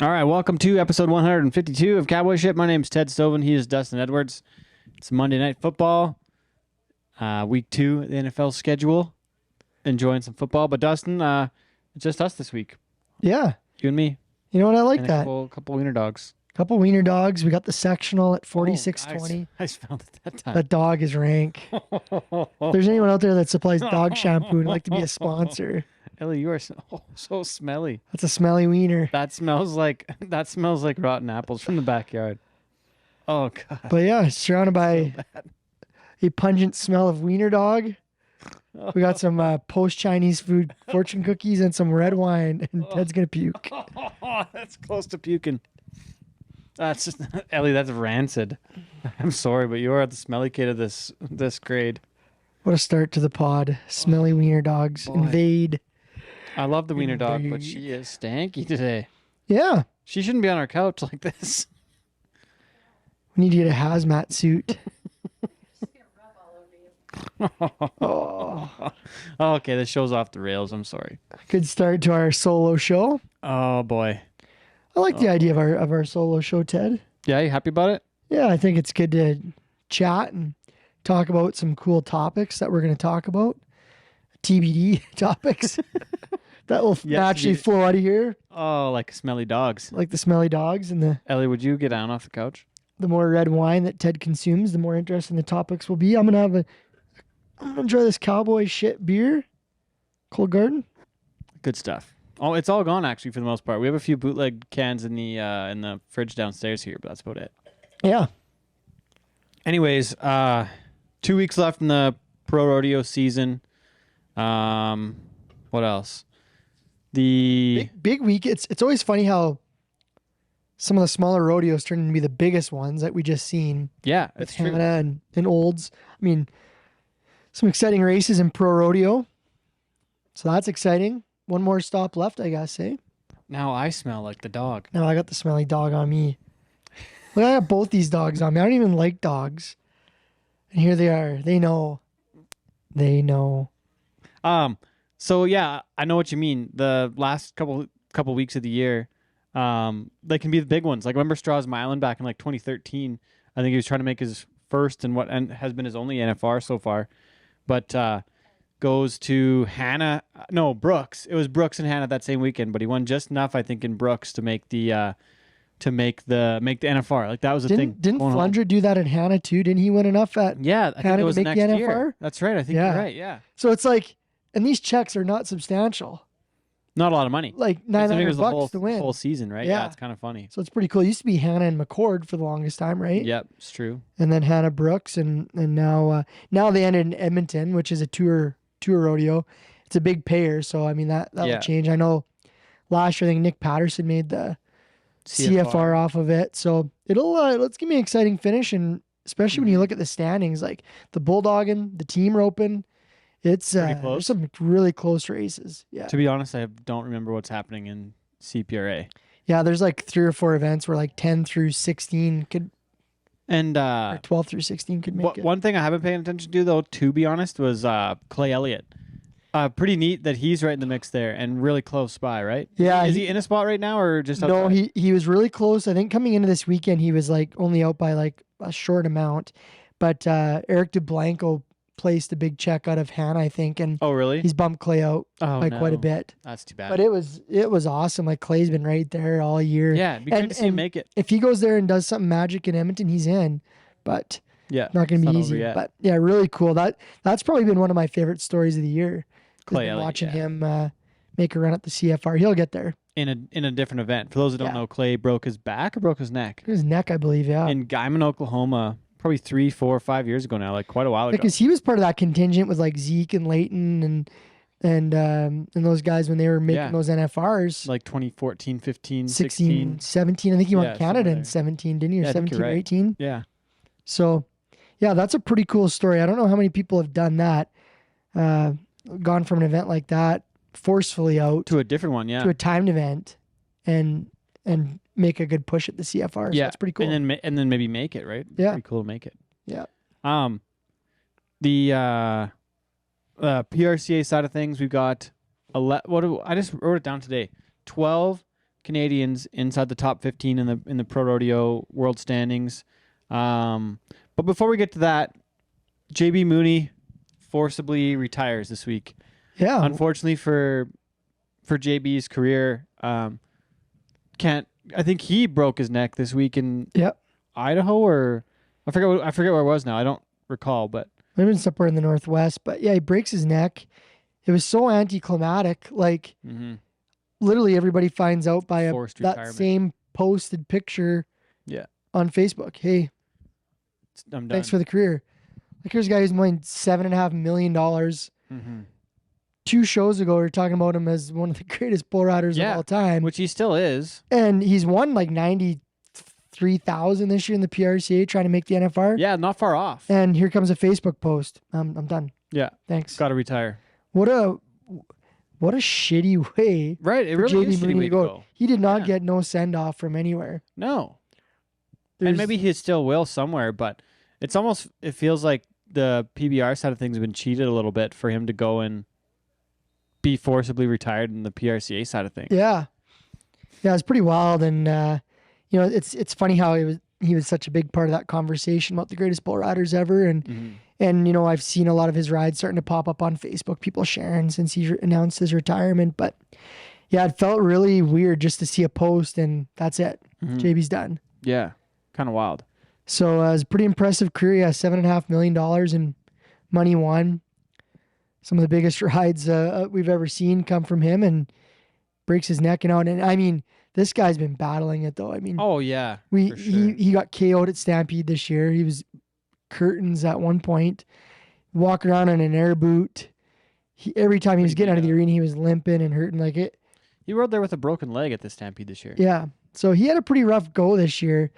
All right, welcome to episode 152 of Cowboy Shit. My name's Ted Stovin. He is Dustin Edwards. It's Monday Night Football, week 2 of the NFL schedule. Enjoying some football, but Dustin, it's just us this week. Yeah. You and me. You know what? I like and that. Couple wiener dogs. Couple wiener dogs. We got the sectional at 46.20. I spelled it that time. That dog is rank. If there's anyone out there that supplies dog shampoo and would like to be a sponsor, Ellie, you are so smelly. that's a smelly wiener. That smells like rotten apples from the backyard. Oh god. But yeah, surrounded by a pungent smell of wiener dog. We got some post-Chinese food fortune cookies and some red wine, and Ted's gonna puke. That's close to puking. That's just Ellie. That's rancid. I'm sorry, but you are the smelly kid of this grade. What a start to the pod. Smelly wiener dogs invade. I love the wiener dog, but she is stanky today. Yeah. She shouldn't be on our couch like this. We need to get a hazmat suit. Oh, okay. This show's off the rails. I'm sorry. Good start to our solo show. Oh boy. I like the idea of our solo show, Ted. Yeah, you happy about it? Yeah, I think it's good to chat and talk about some cool topics that we're going to talk about. TBD topics that will naturally flow out of here. Oh, like smelly dogs. Like the smelly dogs and the Ellie, would you get down off the couch? more red wine that Ted consumes, the more interesting the topics will be. I'm gonna enjoy this Cowboy shit beer. Cold Garden. Good stuff. Oh, it's all gone actually for the most part. We have a few bootleg cans in the fridge downstairs here, but that's about it. Yeah. Anyways, 2 weeks left in the pro rodeo season. What else? Big week. It's always funny how some of the smaller rodeos turn into be the biggest ones that we just seen. Yeah, With it's true. Hannah and Olds. I mean, some exciting races in pro rodeo. So that's exciting. One more stop left, I guess, eh? Now I smell like the dog. Now I got the smelly dog on me. Look, I got both these dogs on me. I don't even like dogs. And here they are. They know. They know. So yeah, I know what you mean. The last couple weeks of the year, they can be the big ones. Like remember Strauss Milan back in like 2013. I think he was trying to make his first and has been his only NFR so far. But goes to Brooks. It was Brooks and Hannah that same weekend, but he won just enough, I think, in Brooks to make the NFR. Like that was the thing. Didn't Flunger do that at Hannah too? Didn't he win enough at I think Hannah it was to make next the NFR? year. That's right. I think you're right. Yeah. So it's like, and these checks are not substantial. Not a lot of money. Like $900 to win. Whole season, right? Yeah, it's kind of funny. So it's pretty cool. It used to be Hannah and McCord for the longest time, right? Yep, it's true. And then Hannah Brooks, and now they ended in Edmonton, which is a tour rodeo. It's a big payer, so I mean that will change. I know last year I think Nick Patterson made the CFR off of it, so let's give me an exciting finish, and especially when you look at the standings, like the Bulldogging, the team roping. It's there's some really close races. Yeah. To be honest, I don't remember what's happening in CPRA. Yeah, there's like 3 or 4 events where like 10 through 16 could, and or 12 through 16 could make it. One thing I haven't paid attention to though, to be honest, was Clay Elliott. Pretty neat that he's right in the mix there and really close by, right? Yeah. Is he in a spot right now or just outside? No, he was really close. I think coming into this weekend, he was like only out by like a short amount. But Eric DeBlanco placed a big check out of Hannah, I think. And oh, really? He's bumped Clay out by quite a bit. That's too bad. But it was awesome. Like Clay's been right there all year. Yeah, it'd be good to see him make it. If he goes there and does something magic in Edmonton, he's in. But not going to be easy. But yeah, really cool. That's probably been one of my favorite stories of the year. Clay Elliott, watching him make a run at the CFR. He'll get there. In a different event. For those who don't know, Clay broke his back or broke his neck? His neck, I believe, yeah. In Guyman, Oklahoma, probably 3, 4, 5 years ago now, like quite a while ago. Because he was part of that contingent with like Zeke and Leighton and those guys when they were making those NFRs. Like 2014, 15, 16, 17. I think he won Canada in 17, didn't he? Or 17 or 18? Yeah. So, yeah, that's a pretty cool story. I don't know how many people have done that. Gone from an event like that forcefully out to a different one, to a timed event, and make a good push at the CFR. So that's pretty cool. And then maybe make it, right? Yeah, pretty cool to make it. Yeah. The PRCA side of things, we've got I just wrote it down today. 12 Canadians inside the top 15 in the pro rodeo world standings. But before we get to that, JB Mooney forcibly retires this week. Yeah. Unfortunately for JB's career, I think he broke his neck this week in Idaho, or I forget where it was now. I don't recall, but maybe somewhere in the Northwest. But yeah, he breaks his neck. It was so anticlimactic. Like literally everybody finds out by that same posted picture on Facebook. Hey, I'm done. Thanks for the career. Like here's a guy who's made $7.5 million. 2 shows ago, we were talking about him as one of the greatest bull riders of all time. Which he still is. And he's won like 93,000 this year in the PRCA trying to make the NFR. Yeah, not far off. And here comes a Facebook post. I'm done. Yeah. Thanks. Got to retire. What a shitty way. Right. It really is a shitty way to go. He did not get no send off from anywhere. No. And maybe he still will somewhere, but it feels like the PBR side of things have been cheated a little bit for him to go and be forcibly retired in the PRCA side of things. Yeah. Yeah, it's pretty wild. And, it's funny how he was such a big part of that conversation about the greatest bull riders ever. And, I've seen a lot of his rides starting to pop up on Facebook, people sharing since he announced his retirement. But yeah, it felt really weird just to see a post and that's it. JB's done. Yeah. Kind of wild. So it was a pretty impressive career. Yeah, $7.5 million in money won. Some of the biggest rides we've ever seen come from him, and breaks his neck and out. And I mean, this guy's been battling it though. I mean, oh yeah, he got KO'd at Stampede this year. He was curtains at one point, walking around in an air boot. Every time he was getting out of the arena, he was limping and hurting like it. He rode there with a broken leg at the Stampede this year. Yeah, so he had a pretty rough go this year.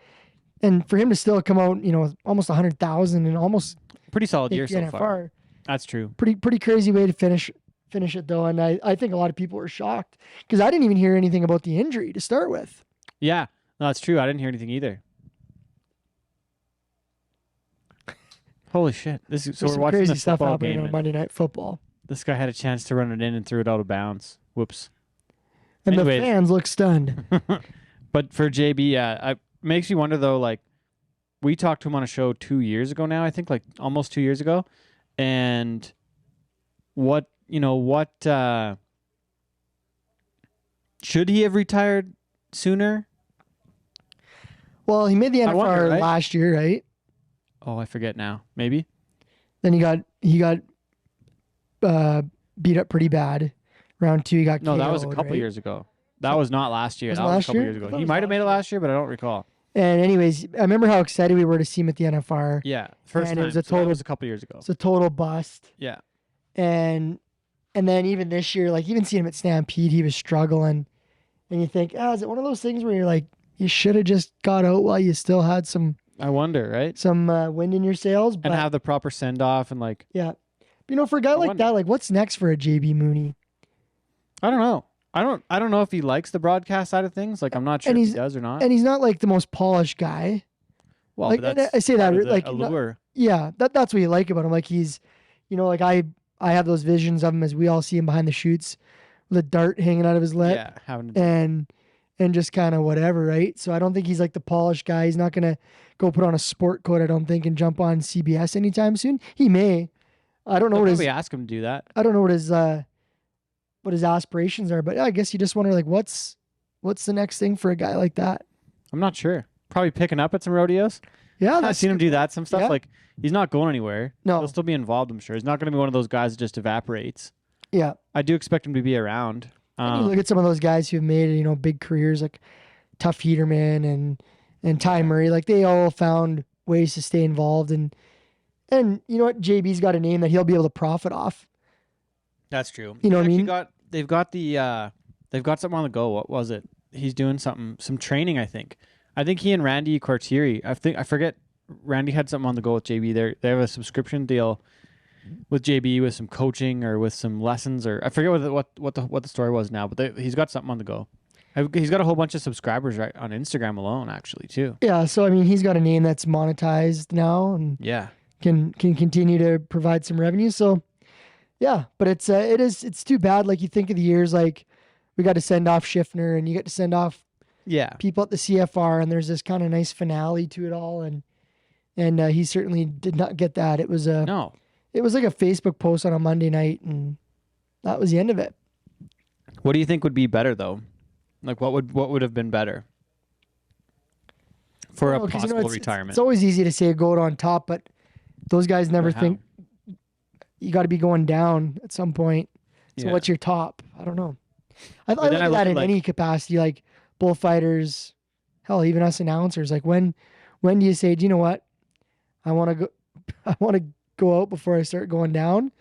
And for him to still come out, almost 100,000 and almost pretty solid year so NFR, far. That's true. Pretty crazy way to finish it though. And I think a lot of people were shocked because I didn't even hear anything about the injury to start with. Yeah, no, that's true. I didn't hear anything either. Holy shit! We're watching crazy this stuff football happening game on Monday Night Football. This guy had a chance to run it in and threw it out of bounds. Whoops. And the fans look stunned. But for JB, makes you wonder though, like we talked to him on a show 2 years ago now, I think like almost 2 years ago. And what should he have retired sooner? Well, he made the NFR last year, right? Oh, I forget now. Maybe. Then he got beat up pretty bad. Round 2, he got No, KO'd, that was a couple years ago. That was not last year. That was a couple years ago. He might have made it last year, but I don't recall. And anyways, I remember how excited we were to see him at the NFR. Yeah, first time. It was that was a couple years ago. It's a total bust. Yeah. And then even this year, like even seeing him at Stampede, he was struggling. And you think, is it one of those things where you're like, you should have just got out while you still had some. I wonder, right? Some wind in your sails, and have the proper send off and like. Yeah, but, for a guy like that, like what's next for a JB Mooney? I don't know. I don't know if he likes the broadcast side of things. Like I'm not sure if he does or not. And he's not like the most polished guy. Well, like, that's I say that like allure. Yeah, that's what you like about him. Like he's, like I have those visions of him as we all see him behind the chutes with a dart hanging out of his lip. Yeah, and just kind of whatever, right? So I don't think he's like the polished guy. He's not gonna go put on a sport coat, I don't think, and jump on CBS anytime soon. He may. I don't know what his. Ask him to do that. I don't know what his aspirations are, but I guess you just wonder like what's the next thing for a guy like that. I'm not sure. Probably picking up at some rodeos. Yeah, I've seen him do that. Some stuff like he's not going anywhere. No, he'll still be involved. I'm sure he's not going to be one of those guys that just evaporates. Yeah, I do expect him to be around. And you look at some of those guys who've made big careers like Tough Heaterman and Ty Murray. Like they all found ways to stay involved, and you know what, JB's got a name that he'll be able to profit off. That's true. You know what I mean? They've got something on the go. What was it? He's doing some training. I think he and Randy Quartieri. I forget. Randy had something on the go with JB. They have a subscription deal with JB with some coaching or with some lessons, or I forget what the story was now. But he's got something on the go. He's got a whole bunch of subscribers right on Instagram alone, actually too. Yeah. So I mean, he's got a name that's monetized now, and can continue to provide some revenue. So. Yeah, but it's too bad. Like you think of the years like we got to send off Schiffner, and you get to send off Yeah. people at the CFR, and there's this kind of nice finale to it all, and he certainly did not get that. It was No. like a Facebook post on a Monday night, and that was the end of it. What do you think would be better though? Like what would have been better for a possible retirement? It's always easy to say a goat on top, but those guys never But how? think you got to be going down at some point. So Yeah. what's your top? I don't know. I But look then I at look that at, in like- any capacity, like bullfighters, hell, even us announcers. Like when do you say, do you know what? I want to go. I want to go out before I start going down,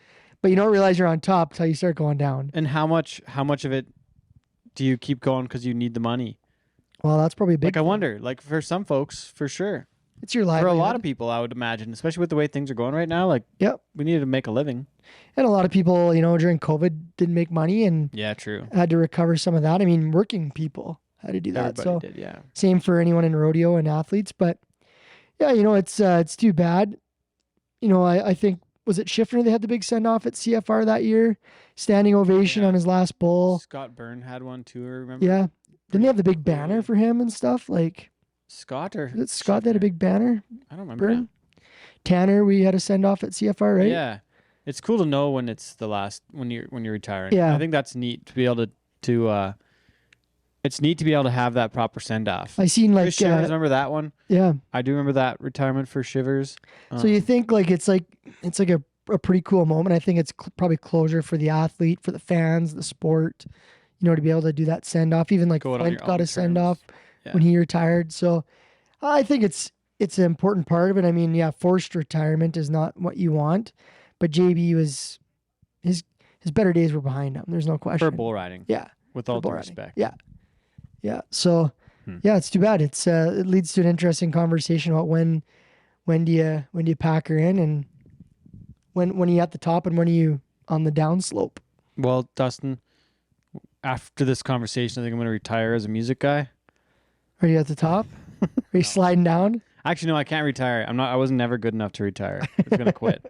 but you don't realize you're on top until you start going down. And how much of it do you keep going because you need the money? Well, that's probably a big. Like I thing. wonder, like for some folks, for sure. It's your For livelihood. a lot of people, I would imagine, especially with the way things are going right now, like Yep. we need to make a living. And a lot of people, during COVID didn't make money and Yeah, true. had to recover some of that. I mean, working people had to do that. Everybody So did, yeah. same for anyone in rodeo and athletes. But yeah, it's too bad. I think, was it Schiffner they had the big send off at CFR that year? Standing ovation Yeah. on his last bull. Scott Byrne had one too, I remember. Yeah. Didn't they have the big cool. banner for him and stuff? Like, Scott or was it Scott that had a Schiffner? big banner? I don't remember. Byrne? Tanner, we had a send off at CFR, right? Yeah. It's cool to know when it's the last when you're retiring. Yeah. I think that's neat to be able to it's neat to be able to have that proper send off. I seen like, Chris Shivers, remember that one? yeah. I do remember that retirement for Shivers. So you think like it's like a pretty cool moment. I think it's probably closure for the athlete, for the fans, the sport, to be able to do that send off. Even like Go out on Flint your got own a send terms. off Yeah. when he retired. So I think it's an important part of it. I mean, yeah, forced retirement is not what you want, but JB was his better days were behind him. There's no question. for bull riding. Yeah. With for all due bull riding. respect. Yeah. Yeah. So Hmm. yeah, it's too bad. It leads to an interesting conversation about when do you pack her in, and when are you at the top and when are you on the downslope? Well, Dustin, after this conversation, I think I'm going to retire as a music guy. Are you at the top? Are you sliding down? Actually, no, I can't retire. I wasn't never good enough to retire. I was going to quit.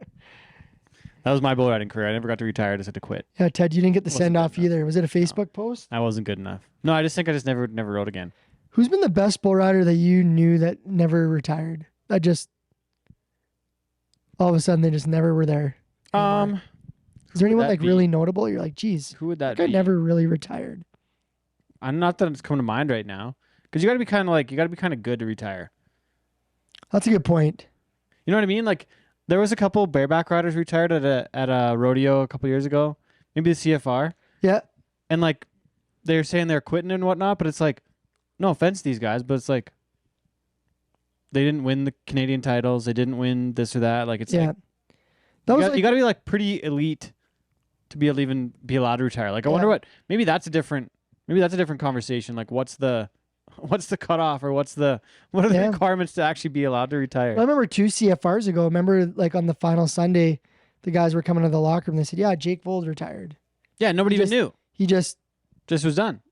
That was my bull riding career. I never got to retire. I just had to quit. Yeah, Ted, you didn't get the Wasn't send off good enough. either. Was it a Facebook post? I wasn't good enough. No, I just think I just never rode again. Who's been the best bull rider that you knew that never retired? That just all of a sudden they just never were there. anymore? Is there who would anyone that like be? really notable? You're like, geez, Who would that that guy be? never really retired. I'm not that it's coming to mind right now. Because you got to be kind of good to retire. That's a good point. You know what I mean? Like there was a couple bareback riders retired at a rodeo a couple years ago, maybe the CFR, Yeah. and like they're saying they're quitting and whatnot, but it's like, no offense to these guys, but it's like they didn't win the Canadian titles, they didn't win this or that. Like it's Yeah. like That was you got to be like pretty elite to be able to even be allowed to retire. Like I wonder what maybe that's a different conversation. Like what's the cutoff or what are the Yeah. requirements to actually be allowed to retire? I remember 2 CFRs ago. Remember, like on the final Sunday, the guys were coming to the locker room. They said, "Yeah, Jake Vold retired. Yeah, nobody He even knew. He just Just was done.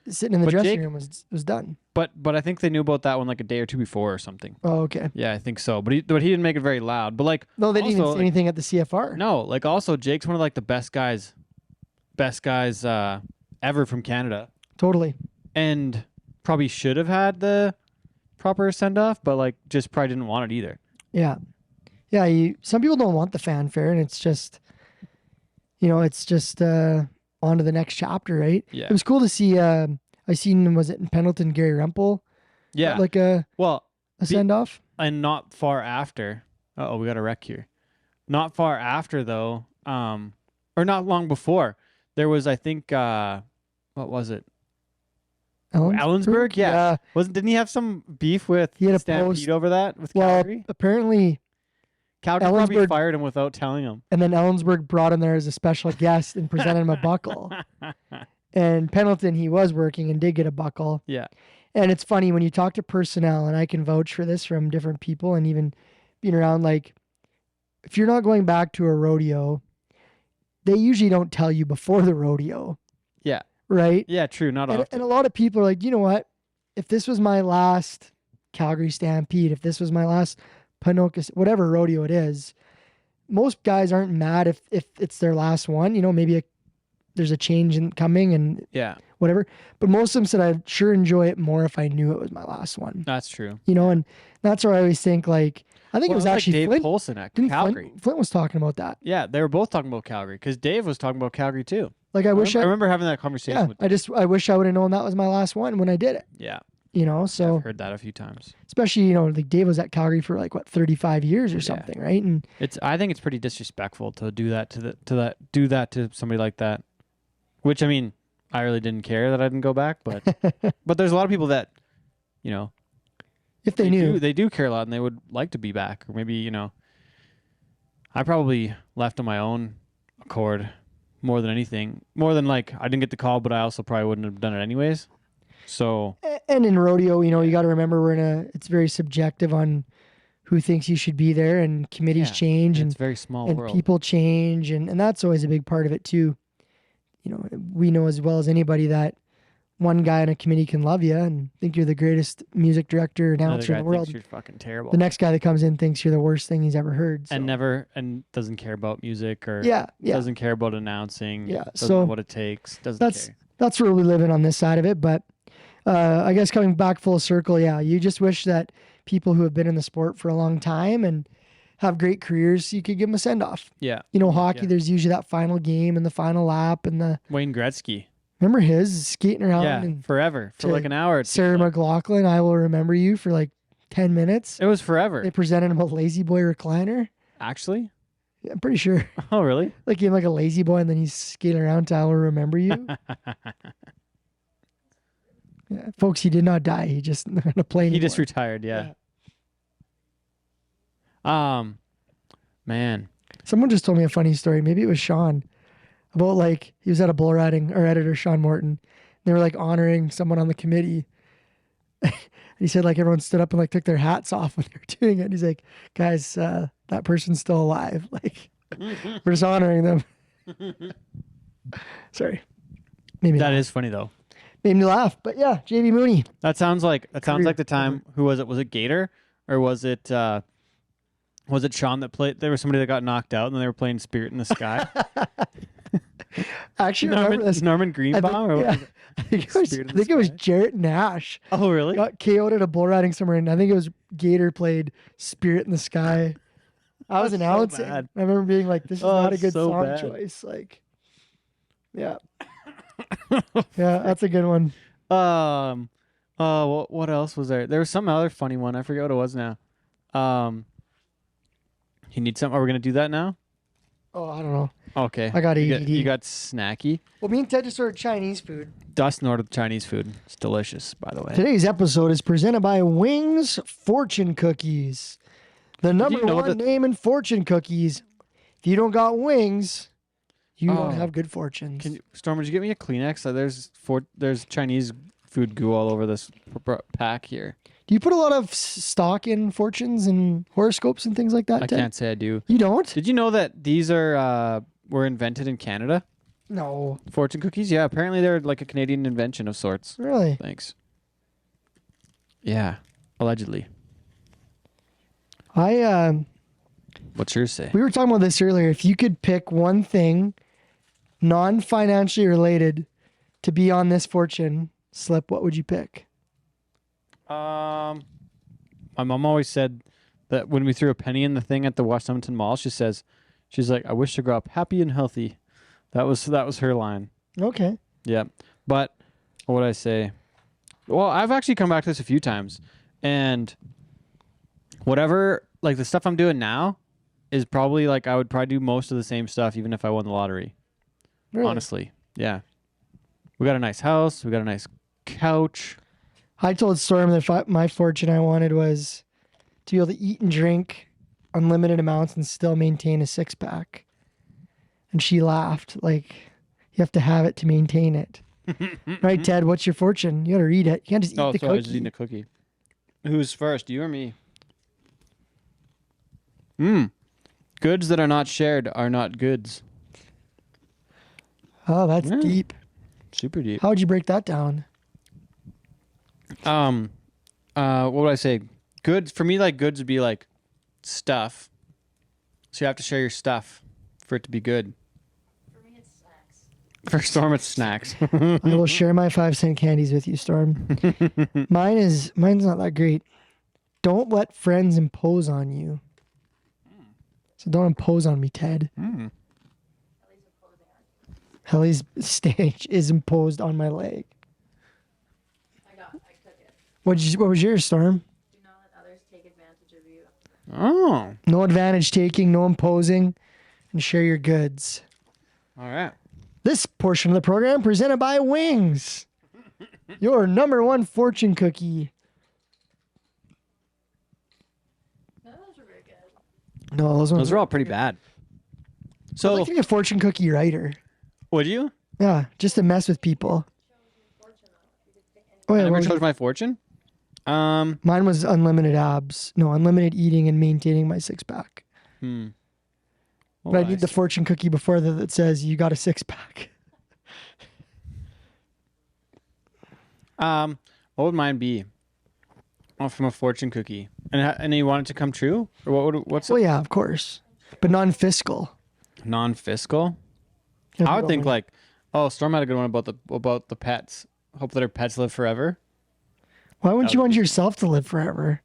sitting in the But dressing Jake- room was done." But I think they knew about that one like a day or two before or something. Oh, okay. Yeah, I think so. But he didn't make it very loud. But like No, they didn't also, even say anything at the CFR. no, like also Jake's one of like the best guys ever from Canada, Totally. and probably should have had the proper send off, but like just probably didn't want it either. Yeah. Yeah. Some people don't want the fanfare, and it's just, on to the next chapter, right? Yeah. It was cool to see. I seen, was it in Pendleton, Gary Rempel? Yeah. Like a Well, send off. and not far after. Oh, we got a wreck here. Not far after though, or not long before, there was I think what was it? Ellensburg? Yeah. Didn't he have some beef with He had a Stampede post- over that with Well, Calgary? apparently, Calgary probably Ellensburg- fired him without telling him. and then Ellensburg brought him there as a special guest and presented him a buckle. And Pendleton, he was working and did get a buckle. Yeah. And it's funny when you talk to personnel, and I can vouch for this from different people, and even being around, like, if you're not going back to a rodeo, they usually don't tell you before the rodeo. Yeah. Right? Yeah, true. Not And, often. and a lot of people are like, you know what? If this was my last Calgary Stampede, if this was my last Panoka, whatever rodeo it is, most guys aren't mad if it's their last one. Maybe there's a change in coming and Yeah. whatever. But most of them said I'd sure enjoy it more if I knew it was my last one. That's true. And that's where I always think like, I think it was actually Dave Flint. Polson at Didn't Calgary. Flint was talking about that. Yeah, they were both talking about Calgary because Dave was talking about Calgary too. Like I remember having that conversation with Dave. I wish I would have known that was my last one when I did it. Yeah. So I've heard that a few times. Especially, like Dave was at Calgary for like 35 years or something, right? And I think it's pretty disrespectful to do that to somebody like that. Which I mean, I really didn't care that I didn't go back, but but there's a lot of people that, if they knew, they do care a lot and they would like to be back, or maybe I probably left on my own accord more than anything, more than like I didn't get the call, but I also probably wouldn't have done it anyways. So, and in rodeo, you got to remember it's very subjective on who thinks you should be there, and committees change, and it's a very small and world. people change, and that's always a big part of it too. We know as well as anybody that one guy on a committee can love you and think you're the greatest music director announcer in the world. Thinks you're fucking terrible. The next guy that comes in thinks you're the worst thing he's ever heard. So. And doesn't care about music or doesn't care about announcing. Yeah, doesn't know what it takes. Doesn't care. That's where we live in on this side of it, but. I guess coming back full circle, you just wish that people who have been in the sport for a long time and have great careers, you could give them a send off. Yeah. Hockey, there's usually that final game and the final lap and the Wayne Gretzky. Remember his skating around and forever for like an hour. Sarah McLachlan, I will remember you for like 10 minutes. It was forever. They presented him a Lazy Boy recliner. Actually? Yeah, I'm pretty sure. Oh, really? Like gave him like a Lazy Boy and then he's skating around to I will remember you. Yeah, folks, he did not die. He just on a plane. He just retired. Yeah. Man. Someone just told me a funny story. Maybe it was Sean about like he was at a bull riding or editor Sean Morton. They were like honoring someone on the committee. And he said like everyone stood up and like took their hats off when they were doing it. And he's like, guys, that person's still alive. Like we're just honoring them. Sorry. Maybe that is funny though. Made me laugh, but yeah, JB Mooney. That sounds like the time. Who was it? Was it Gator or was it Sean that played? There was somebody that got knocked out, and then they were playing Spirit in the Sky. Actually, Norman Greenbaum. I think it was Jarrett Nash. Oh, really? Got KO'd at a bull riding somewhere, and I think it was Gator played Spirit in the Sky. I was announcing. I remember being like, "This is not a good song choice." Like, yeah. Yeah, that's a good one. What else was there? There was some other funny one. I forget what it was now. You need some. Are we gonna do that now? Oh, I don't know. Okay. I got ADD. You got snacky. Well, me and Ted just ordered Chinese food. Dustin ordered Chinese food. It's delicious, by the way. Today's episode is presented by Wings Fortune Cookies, the number one name in fortune cookies. If you don't got wings, you don't have good fortunes. Storm, would you get me a Kleenex? There's Chinese food goo all over this pack here. Do you put a lot of stock in fortunes and horoscopes and things like that, I Ted? can't say I do. You don't? Did you know that these were invented in Canada? No. Fortune cookies? Yeah, apparently they're like a Canadian invention of sorts. Really? Thanks. Yeah, allegedly. What's yours say? We were talking about this earlier. If you could pick one thing non-financially related to be on this fortune slip, what would you pick? My mom always said that when we threw a penny in the thing at the Washington Mall, she's like, I wish to grow up happy and healthy. That was her line. Okay. Yeah. But what would I say? Well, I've actually come back to this a few times, and whatever, like the stuff I'm doing now is probably like, I would probably do most of the same stuff even if I won the lottery. Really? Honestly. Yeah. We got a nice house. We got a nice couch. I told Storm that my fortune I wanted was to be able to eat and drink unlimited amounts and still maintain a six-pack. And she laughed. Like, you have to have it to maintain it. Right, Ted? What's your fortune? You got to read it. You can't just eat the cookie. I was just eating a cookie. Who's first, you or me? Goods that are not shared are not goods. Oh, that's deep. Super deep. How would you break that down? What would I say? Goods for me, like goods would be like stuff. So you have to share your stuff for it to be good. For me, it's snacks. For Storm, it's snacks. I will share my 5-cent candies with you, Storm. Mine's not that great. Don't let friends impose on you. So don't impose on me, Ted. Helly's stage is imposed on my leg. I took it. What was yours, Storm? Do not let others take advantage of you. Oh. No advantage taking, no imposing, and share your goods. All right. This portion of the program presented by Wings, your number one fortune cookie. No, those were very good. No, Those are all pretty bad. I'd So, like to be a fortune cookie writer. would you? Yeah, just to mess with people. Oh I yeah, never what was chose my fortune. mine was unlimited abs. No, unlimited eating and maintaining my 6-pack. But I need the fortune cookie before that says you got a 6-pack. What would mine be? Oh, from a fortune cookie, and you want it to come true, or what's Well, yeah, of course, but non-fiscal. non-fiscal? Yeah, I would think money. Storm had a good one about the pets. Hope that her pets live forever. Why wouldn't you want yourself to live forever?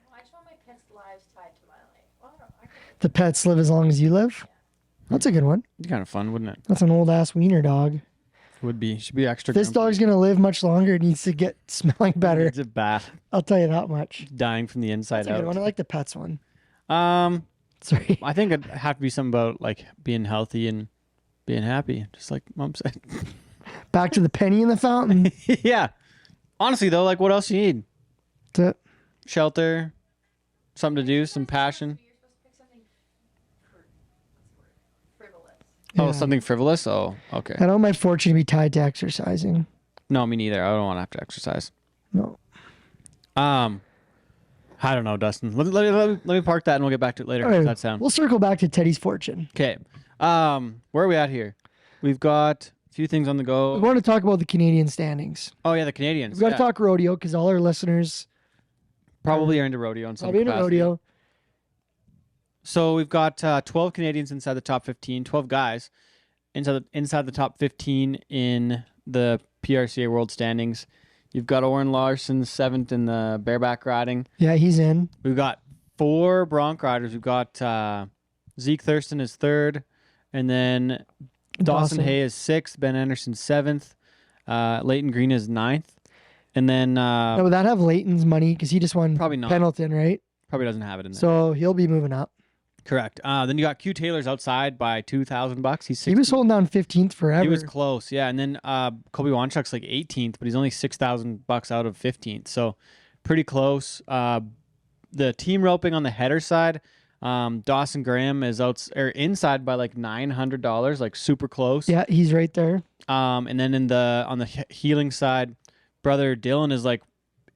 Well, I just want my pets' lives tied to my life. Well, I could The pets live as long as you live. That's a good one. It'd be kind of fun, wouldn't it? That's an old ass wiener dog. It would be. Should be extra. If this grumpy. dog's gonna live much longer, it needs to get smelling better. It's a bath, I'll tell you that much. dying from the inside That's a good one. I out. like the pets one. Sorry. Sorry. I think it'd have to be something about like being healthy and being happy, just like Mom said. Back to the penny in the fountain. Yeah. Honestly, though, like, what else you need? That's it. Shelter, something to do, some passion. You're supposed to pick something frivolous. Oh, Yeah. something frivolous. Oh, okay. I don't want my fortune to be tied to exercising. No, me neither. I don't want to have to exercise. No. I don't know, Dustin. Let me park that and we'll get back to it later. All How's right, that sound? we'll circle back to Teddy's fortune. Okay. Where are we at here? We've got a few things on the We go. want to talk about the Canadian standings. Oh yeah, the Canadians. We've got to Yeah. talk rodeo because all our listeners Probably are into rodeo in some probably into capacity. rodeo. So we've got 12 Canadians inside the top 15, 12 guys inside the top 15 in the PRCA World Standings. You've got Oren Larson 7th in the bareback riding. Yeah, he's in. We've got 4 bronc riders. We've got Zeke Thurston is 3rd, and then Dawson Hay is 6th, Ben Anderson 7th, Leighton Green is 9th, and then Now, would that have Leighton's money? Because he just won Probably not. Pendleton, right? probably doesn't have it in there. So he'll be moving up. Correct. Then you got Q Taylor's outside by $2,000. He's 16th. He was holding down 15th forever. He was close, yeah. And then Kobe Wanchuk's like 18th, but he's only $6,000 out of 15th, so pretty close. The team roping on the header side, Dawson Graham is inside by like $900, like super close. Yeah, he's right there. And then on the healing side, brother Dylan is like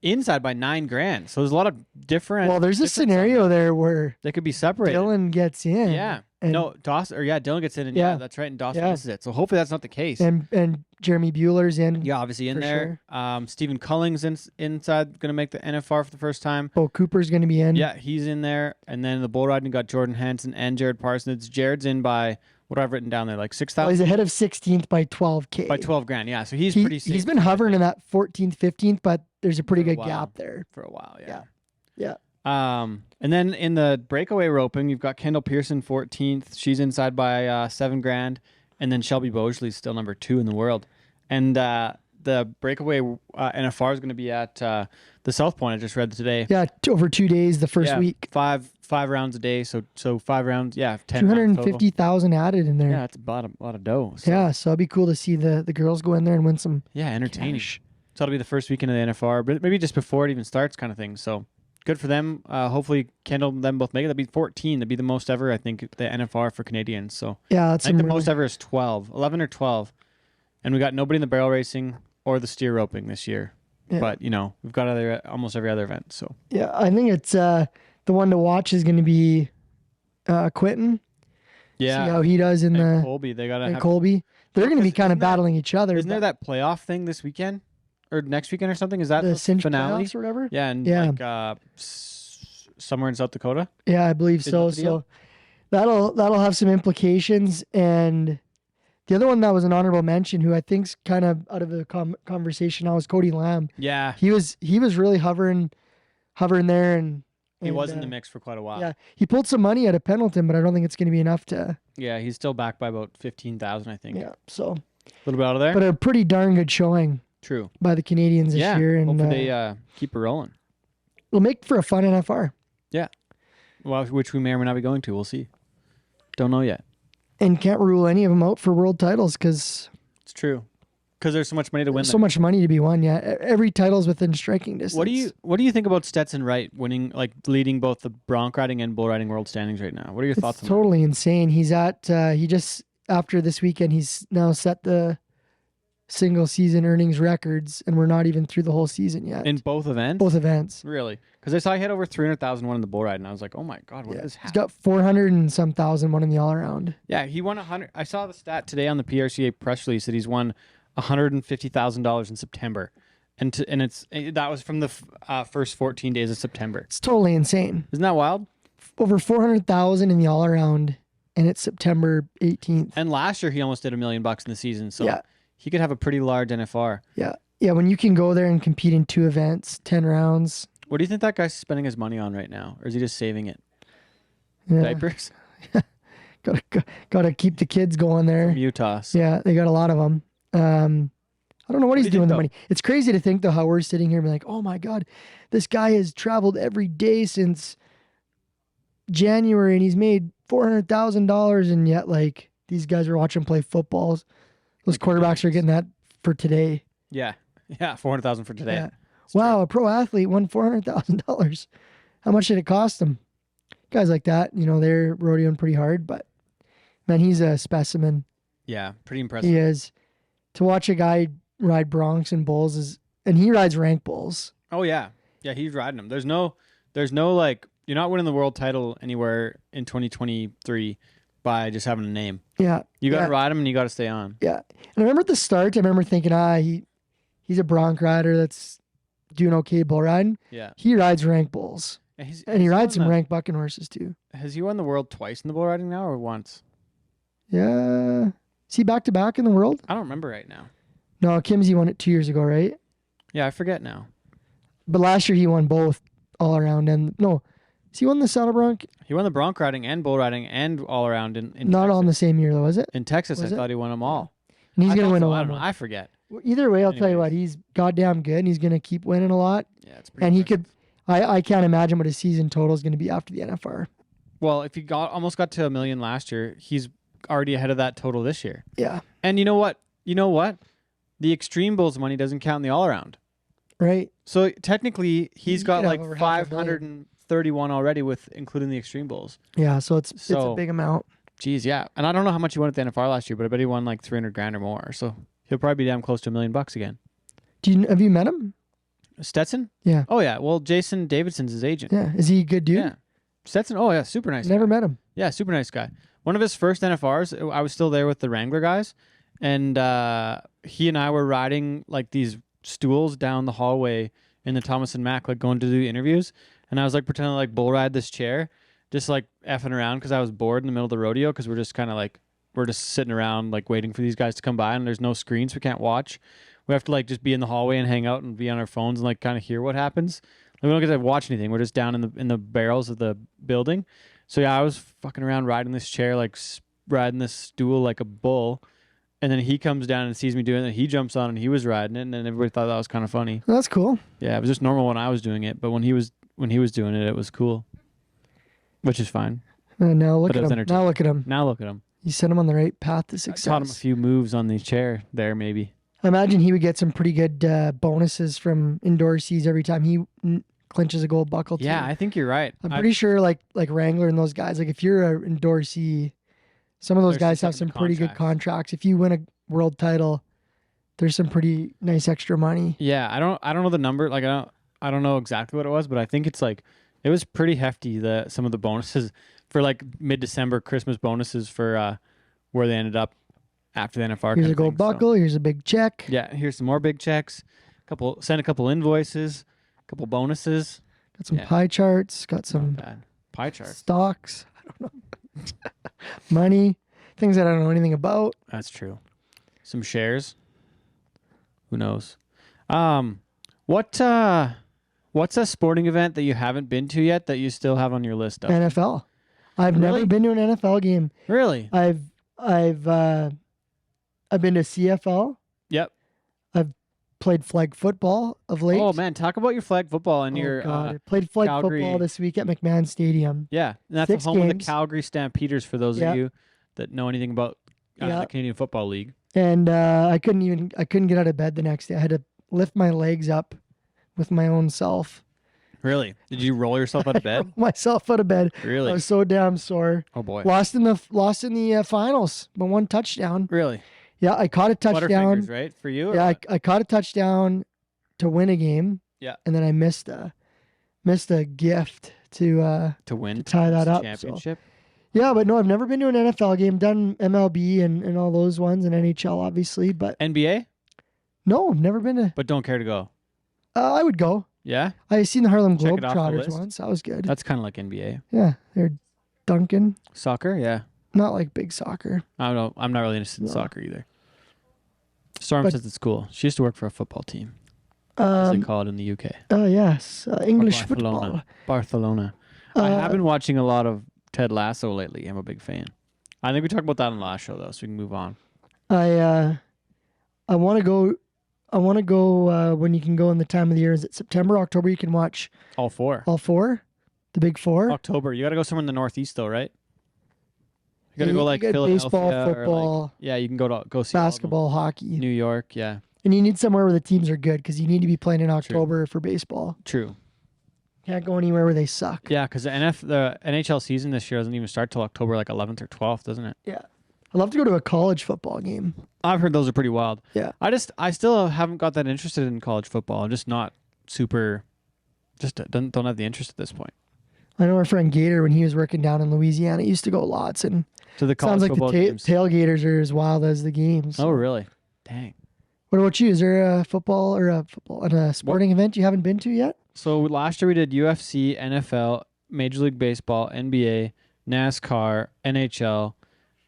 inside by $9,000. So there's a lot of different. Well, there's a scenario there where they could be separated. Dylan gets in. Yeah. And, No, Dawson, Dylan gets in, and yeah, Yeah. that's right, and Dawson Yeah. misses it. So hopefully that's not the case. And Jeremy Bueller's in. Yeah, obviously in For there. Stephen Culling's inside, going to make the NFR for the first time. Bo Cooper's going to be in. Yeah, he's in there. And then the bull riding got Jordan Hansen and Jared Parsons. Jared's in by what I've written down there, like Well, 6,000 he's ahead of 16th by 12K. by $12,000. Yeah, so he's pretty safe. He's been hovering in that 14th, 15th, but there's a pretty For a good while. gap there. for a while. Yeah. Yeah. And then in the breakaway roping, you've got Kendall Pearson 14th. She's inside by $7,000, and then Shelby Bosley's still number 2 in the world. And the breakaway NFR is going to be at the South Point. I just read today. Yeah, over 2 days, the first Yeah, week. five rounds a day. So 5 rounds. Yeah, 10 rounds total. 250,000 added in there. Yeah, that's a lot of dough. So, Yeah, so it'd be cool to see the girls go in there and win some yeah, entertaining. cash. So it'll be the first weekend of the NFR, but maybe just before it even starts, kind of thing. So good for them. Hopefully, Kendall and them both make it. That'd be 14. That'd be the most ever, I think, the NFR for Canadians. So Yeah, that's I think the some most ever is 12, 11 or 12. And we got nobody in the barrel racing or the steer roping this year. Yeah. But, we've got almost every other event. So Yeah, I think it's the one to watch is going to be Quentin. yeah. See how he does in and the Colby, they got to and have. Colby. They're going to be kind Isn't of that- battling each other. Isn't there that playoff thing this weekend or next weekend or something? Is that the cinch finale? playoffs or whatever? Yeah, and Yeah. like somewhere in South Dakota. Yeah, I believe Isn't so. that the deal? So that'll have some implications, and The other one that was an honorable mention, who I think's kind of out of the conversation now, was Cody Lamb. Yeah. He was really hovering there, and He was in the mix for quite a while. Yeah, he pulled some money out of Pendleton, but I don't think it's going to be enough to. Yeah, he's still back by about 15,000, I think. Yeah, so A little bit out of there. But a pretty darn good showing. True. By the Canadians this year, and hopefully they keep it rolling. It'll make for a fun NFR. Yeah. Well, which we may or may not be going to. We'll see. Don't know yet. And can't rule any of them out for world titles because it's true. Because there's so much money to win. So much money to be won. Yeah, every title's within striking distance. What do you think about Stetson Wright winning, like leading both the bronc riding and bull riding world standings right now? What are your thoughts on totally insane. He's at he just after this weekend he's now set the single season earnings records, and we're not even through the whole season yet. In both events? Both events. Really? Because I saw he had over 300,000 won in the bull ride, and I was like, oh my God, what is this? He's got 400 and some thousand won in the all around. Yeah, he won 100. I saw the stat today on the PRCA press release that he's won $150,000 in September. And that was from the first 14 days of September. It's totally insane. Isn't that wild? Over 400,000 in the all around, and it's September 18th. And last year he almost did $1 million in the season, so yeah. He could have a pretty large NFR. Yeah. Yeah, when you can go there and compete in 2 events, 10 rounds. What do you think that guy's spending his money on right now? Or is he just saving it? Yeah. Diapers? Gotta keep the kids going there. From Utah. So. Yeah, they got a lot of them. I don't know what he's doing with the money. It's crazy to think, though, how we're sitting here and be like, oh my God, this guy has traveled every day since January and he's made $400,000, and yet, like, these guys are watching play football. Those quarterbacks are getting that for today. Yeah. Yeah, $400,000 for today. Yeah. Wow, a pro athlete won $400,000. How much did it cost him? Guys like that, they're rodeoing pretty hard, but man, he's a specimen. Yeah, pretty impressive. He is. To watch a guy ride broncs and bulls and he rides rank bulls. Oh yeah. Yeah, he's riding them. There's no like, you're not winning the world title anywhere in 2023 by just having a name. Yeah. You got to ride him and you got to stay on. Yeah. And I remember at the start, thinking, he's a bronc rider that's doing okay bull riding. Yeah. He rides rank bulls. And he rides some rank bucking horses too. Has he won the world twice in the bull riding now or once? Yeah. Is he back to back in the world? I don't remember right now. No, Kimsey won it 2 years ago, right? Yeah, I forget now. But last year he won both all around has he won the saddle bronc? He won the bronc riding and bull riding and all around in Not Texas. all in the same year though, was it? In Texas, I thought he won them all. And he's going to win a lot. I don't know. I forget. Either way, I'll tell you what, he's goddamn good and he's going to keep winning a lot. Yeah, it's pretty And impressive. I can't imagine what his season total is going to be after the NFR. Well, if he almost got to $1 million last year, he's already ahead of that total this year. Yeah. And you know what? The Extreme Bulls money doesn't count in the all around. Right. So technically, he's got like over half a 531 already with including the Extreme Bulls. Yeah, so it's a big amount. Geez, yeah. And I don't know how much he won at the NFR last year, but I bet he won like 300 grand or more. So he'll probably be damn close to $1 million again. Have you met him? Stetson? Yeah. Oh yeah. Well, Jason Davidson's his agent. Yeah. Is he a good dude? Yeah. Stetson. Oh yeah, super nice. Never met him. Yeah, super nice guy. One of his first NFRs, I was still there with the Wrangler guys, and he and I were riding like these stools down the hallway in the Thomas and Mack, like going to do interviews, and I was like pretending to like bull ride this chair, just like effing around because I was bored in the middle of the rodeo because we're just kind of like we're just sitting around like waiting for these guys to come by, and there's no screens, we can't watch. We have to like just be in the hallway and hang out and be on our phones and like kind of hear what happens. Like, we don't get to watch anything. We're just down in the barrels of the building. So yeah, I was fucking around riding this chair, like riding this stool like a bull. And then he comes down and sees me doing it. He jumps on and he was riding it, and then everybody thought that was kind of funny. That's cool. Yeah, it was just normal when I was doing it, but when he was doing it, it was cool, which is fine. Now look at him. Now look at him. You set him on the right path to success. I taught him a few moves on the chair there, maybe. I imagine he would get some pretty good bonuses from endorsees every time he clinches a gold buckle. Yeah, too. I think you're right. I'm pretty sure like Wrangler and those guys, like if you're an endorsee, some of those guys have some pretty good contracts. If you win a world title, there's some pretty nice extra money. Yeah, I don't know the number. Like I don't know exactly what it was, but I think it's like it was pretty hefty. Some of the bonuses for like mid-December Christmas bonuses for where they ended up after the NFR. Here's a gold buckle. So. Here's a big check. Yeah, here's some more big checks. Send a couple invoices, a couple bonuses. Got some pie charts. Got some pie charts. Stocks. I don't know. Money. things that I don't know anything about. That's true. Some shares. Who knows? What's a sporting event that you haven't been to yet that you still have on your list? Of? NFL. I've never Really? been to an NFL game. Really? I've been to CFL. Yep. I've played flag football of late. Oh man, talk about your flag football and your I played flag Calgary. football this week at McMahon Stadium. Yeah, and that's 6 the home of the games. Calgary Stampeders for those Yeah. of you that know anything about the Canadian Football League. And I couldn't get out of bed the next day. I had to lift my legs up with my own self. Really? Did you roll yourself out of bed? Myself out of bed. Really? I was so damn sore. Oh boy. Lost in the finals, but 1 touchdown. Really? Yeah, I caught a touchdown. Butterfingers, right? For you? Or Yeah, what? I caught a touchdown to win a game. Yeah. And then I missed a gift to win to tie that the up, championship. yeah, but no, I've never been to an NFL game. Done MLB and all those ones and NHL obviously, but NBA, no, I've never been to. but don't care to go. I would go. Yeah, I seen the Harlem Check it off the Globetrotters list. once. That was good. that's kind of like NBA. Yeah, they're dunking. Soccer, yeah. Not like big soccer. I don't know. I'm not really interested in No. soccer either. Storm But- says it's cool. She used to work for a football team, as they Um, call it in the UK. yes, English Barcelona. football. Barcelona. I Uh, have been watching a lot of Ted Lasso lately. I'm a big fan. I think we talked about that on the last show though, so we can move on. I want to go. I want to go when you can go in the time of the year. Is it September, October? You can watch All four. all 4, the big 4. October. You got to go somewhere in the Northeast though, right? You got to You go like get Philadelphia baseball, or like, football, yeah, you can go see all of them. basketball, hockey, New York, yeah. and you need somewhere where the teams are good because you need to be playing in October for baseball. True. Can't go anywhere where they suck. Yeah, because the NHL season this year doesn't even start till October like 11th or 12th, doesn't it? Yeah, I'd love to go to a college football game. I've heard those are pretty wild. Yeah. I still haven't got that interested in college football. I'm just not super, just don't have the interest at this point. I know our friend Gator when he was working down in Louisiana used to go lots, and To the college sounds like the football games. tailgaters are as wild as the games. Oh, really? Dang. What about you? Is there a football or a sporting event you haven't been to yet? So last year we did UFC, NFL, Major League Baseball, NBA, NASCAR, NHL,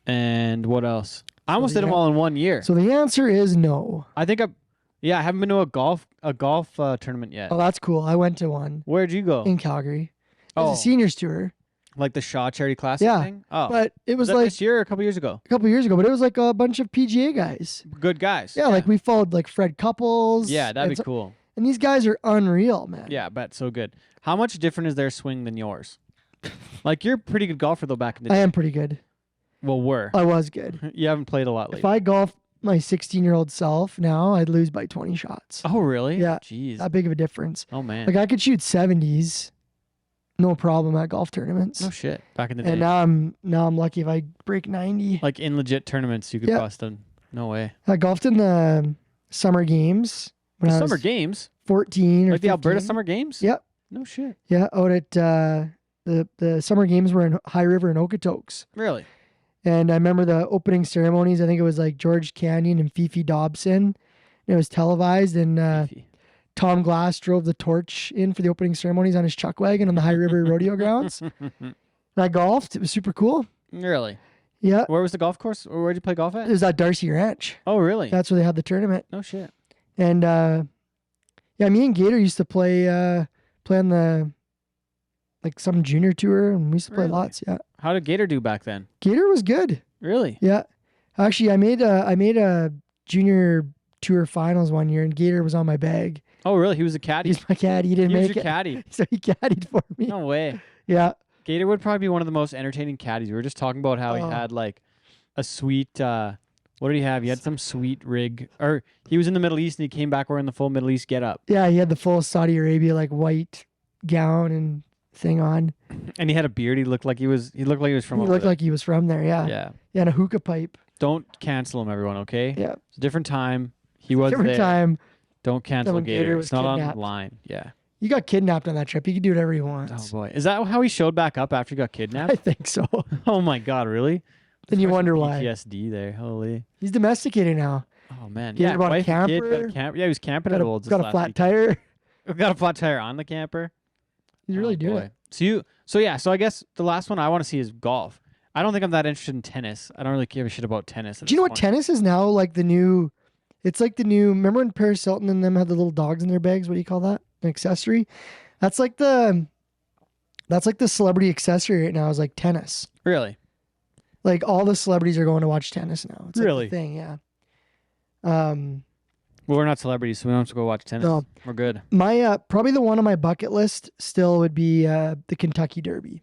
and what else? I almost did them all in 1 year. So the answer is no. I think I haven't been to a golf tournament yet. Oh, that's cool. I went to one Where'd you go? in Calgary. It was Oh. a seniors tour, Like the Shaw Charity Classic Yeah, thing? Oh. but it was was that like this year or a couple years ago? a couple years ago. But it was like a bunch of PGA guys. Good guys. Yeah, like we followed like Fred Couples. Yeah, that'd and be cool. And these guys are unreal, man. Yeah, I bet so good. How much different is their swing than yours? Like you're a pretty good golfer though back in the I day. am pretty good. Well, were. I was good. You haven't played a lot lately. If I golfed my 16-year-old self now, I'd lose by 20 shots. Oh, really? Yeah. Jeez. That big of a difference. Oh man. Like I could shoot 70s, no problem at golf tournaments. No shit. Back in the day. And now I'm lucky if I break 90. Like in legit tournaments, you could Yeah. bust them. No way. I golfed in the summer games when I Summer was games? 14 or Like the Alberta 15. Summer Games? Yep. No shit. Yeah, out at the summer games were in High River in Okotoks. Really? And I remember the opening ceremonies. I think it was like George Canyon and Fifi Dobson. And it was televised, and Beefy. Tom Glass drove the torch in for the opening ceremonies on his chuck wagon on the High River Rodeo grounds. And I golfed. It was super cool. Really? Yeah. Where was the golf course? Or where'd you play golf It at? was at Darcy Ranch. Oh, really? That's where they had the tournament. No shit. And yeah, me and Gator used to play on the like some junior tour, and we used to play Really? lots. Yeah. How did Gator do back then? Gator was good. Really? Yeah. Actually, I made a junior tour finals one year, and Gator was on my bag. Oh, really? He was a caddy. He's my caddy. He didn't He was make your it. caddy. So he caddied for me. No way. Yeah. Gator would probably be one of the most entertaining caddies. We were just talking about how he Oh. had like a sweet. What did he have? He had some sweet rig, or he was in the Middle East and he came back wearing the full Middle East getup, Yeah, he had the full Saudi Arabia like white gown and thing on. and he had a beard. He looked like he was from. He over looked there. like he was from there. Yeah. Yeah. He had a hookah pipe. Don't cancel him, everyone. Okay. Yeah. It's a different time. He was Every there. time Don't cancel when Gator Gator. was It's not kidnapped. online. Yeah. he got kidnapped on that trip, he could do whatever he wants. Oh boy, is that how he showed back up after he got I kidnapped? think so. Oh my God, really? Then you There's wonder some why. PTSD there. Holy. He's domesticated now. Oh man. He had Yeah. about a wife and kid, got a camper. camp- Yeah, he was camping Got at a, Olds. got a flat tire. Got a flat tire on the camper. He's really Oh, doing boy. it. So I guess the last one I want to see is golf. I don't think I'm that interested in tennis. I don't really give a shit about tennis. Do you know what tennis is now? Like the new, it's like the new. Remember when Paris Hilton and them had the little dogs in their bags? What do you call that? An accessory. That's like the celebrity accessory right now. Is like tennis. Really? Like all the celebrities are going to watch tennis now. It's Really? like the thing, yeah. Well, we're not celebrities, so we don't have to go watch tennis. No. We're good. My probably the one on my bucket list still would be the Kentucky Derby.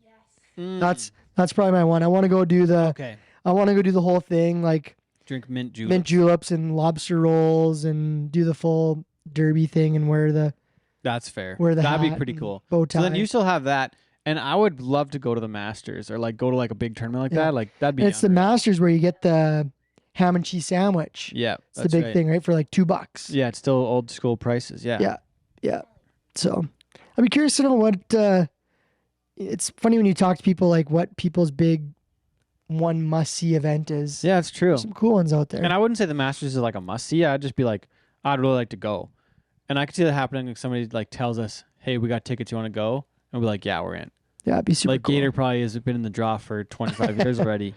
Yes. That's probably my one. I want to go do the. Okay. I want to go do the whole thing, like Drink mint juleps. mint juleps and lobster rolls, and do the full Derby thing and wear the That's fair. wear the That'd be hat pretty and cool. bow tie. So then you still have that, and I would love to go to the Masters or like go to like a big tournament like Yeah. that. Like that'd be. And it's the unreal. Masters where you get the ham and cheese sandwich. Yeah, It's the that's big right. thing, right? For like $2. Yeah, it's still old school prices. Yeah. Yeah. Yeah. So I'd be curious to know what. It's funny when you talk to people like what people's big one must see event is. Yeah, it's true. There's some cool ones out there. And I wouldn't say the Masters is like a must see. I'd just be like, I'd really like to go. And I could see that happening if somebody like tells us, hey, we got tickets, you want to go? And we'll be like, yeah, we're in. Yeah, it'd be super Like cool. Gator probably has been in the draw for 25 years already.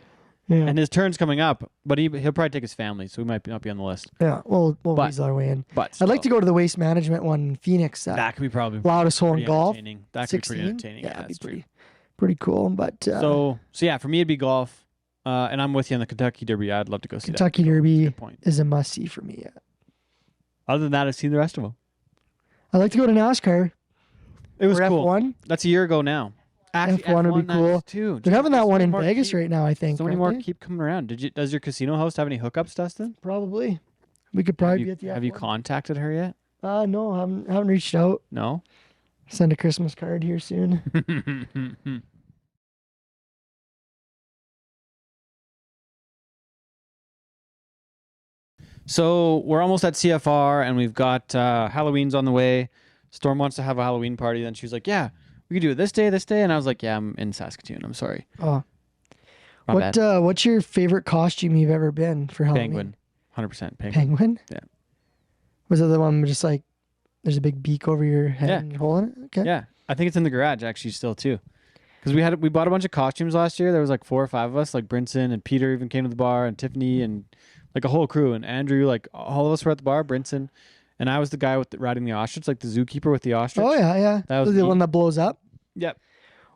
Yeah. And his turn's coming up, but he'll probably take his family, so he might not be on the list. Yeah. We'll But- weasel our way in. But I'd like to go to the waste management one in Phoenix. That could be probably loudest hole in pretty golf. entertaining. That could be 16. pretty entertaining. Yeah, it'd be that's true. pretty cool. But So yeah, for me it'd be golf. And I'm with you on the Kentucky Derby. I'd love to go see Kentucky that. Derby Good point. is a must see for me. Yeah. Other than that, I've seen the rest of them. I'd like to go to NASCAR. It was or cool. F1. That's a year ago now. Actually, F1 would be nice cool. too. They're having that one in more Vegas keep- right now, I think. So many aren't more they? keep coming around. Does your casino host have any hookups, Dustin? Probably. We could probably be at the Have you F1. contacted her yet? No, haven't reached out. No. Send a Christmas card here soon. So we're almost at CFR, and we've got Halloween's on the way. Storm wants to have a Halloween party. Then she was like, "Yeah, we could do it this day." And I was like, "Yeah, I'm in Saskatoon. I'm sorry." Oh, My bad. what's your favorite costume you've ever been for Halloween? Penguin, 100% penguin. Penguin? Yeah. Was it the one just like there's a big beak over your head Yeah. and you're holding it? Okay. Yeah, I think it's in the garage actually still too, because we bought a bunch of costumes last year. There was like 4 or 5 of us. Like Brinson and Peter even came to the bar, and Tiffany and like a whole crew, and Andrew. Like all of us were at the bar. Brinson, and I was the guy riding the ostrich, like the zookeeper with the ostrich. Oh yeah. That was the neat. one that blows up. Yep.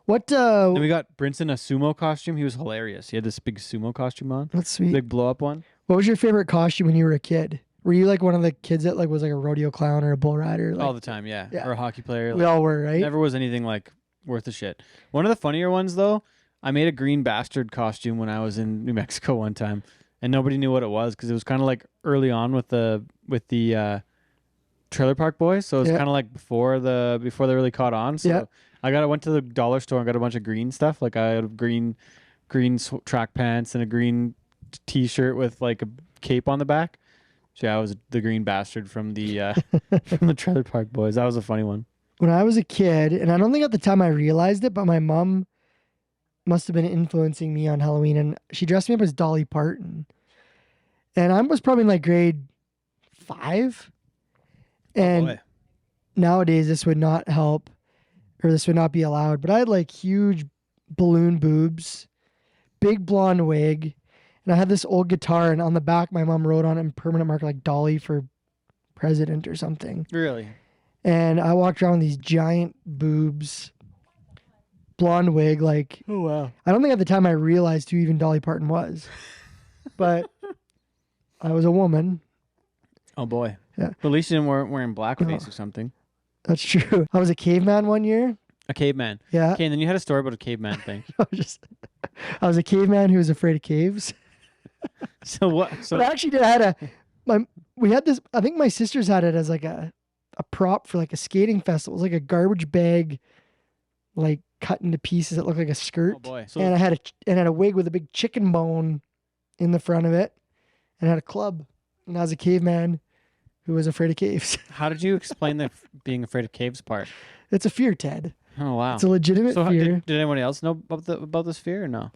What Then we got Brinson a sumo costume. He was hilarious. He had this big sumo costume on, that's sweet. big blow up one. What was your favorite costume when you were a kid? Were you like one of the kids that like was like a rodeo clown or a bull rider? Like, All the time, yeah. Yeah. Or a hockey player. we all were, right? Never was anything like worth a shit. One of the funnier ones though, I made a green bastard costume when I was in New Mexico one time, and nobody knew what it was because it was kind of like early on with the Trailer Park Boys, so it was Yeah. kind of like before they really caught on. So Yeah. I went to the dollar store and got a bunch of green stuff. Like I had green track pants and a green t-shirt with like a cape on the back. So yeah, I was the green bastard from the from the Trailer Park Boys. That was a funny one. When I was a kid, and I don't think at the time I realized it, but my mom must have been influencing me on Halloween, and she dressed me up as Dolly Parton. And I was probably in like grade 5. And Boy. nowadays this would not help, or this would not be allowed, but I had like huge balloon boobs, big blonde wig, and I had this old guitar, and on the back my mom wrote on it in permanent marker like Dolly for president or something. Really? And I walked around with these giant boobs, blonde wig. Like, Oh wow. I don't think at the time I realized who even Dolly Parton was, but I was a woman. Oh boy. Yeah. But at least you didn't wearing blackface No. or something. That's true. I was a caveman one year. A caveman. Yeah. Okay, and then you had a story about a caveman thing. I was a caveman who was afraid of caves. So what? So But I actually did. I had we had this. I think my sisters had it as like a prop for like a skating festival. It was like a garbage bag, like cut into pieces that looked like a skirt. oh boy. So And I had a wig with a big chicken bone in the front of it, and I had a club. And I was a caveman who was afraid of caves. how did you explain the being afraid of caves part? It's a fear, Ted. Oh wow. It's a legitimate So fear. did anyone else know about this fear or no?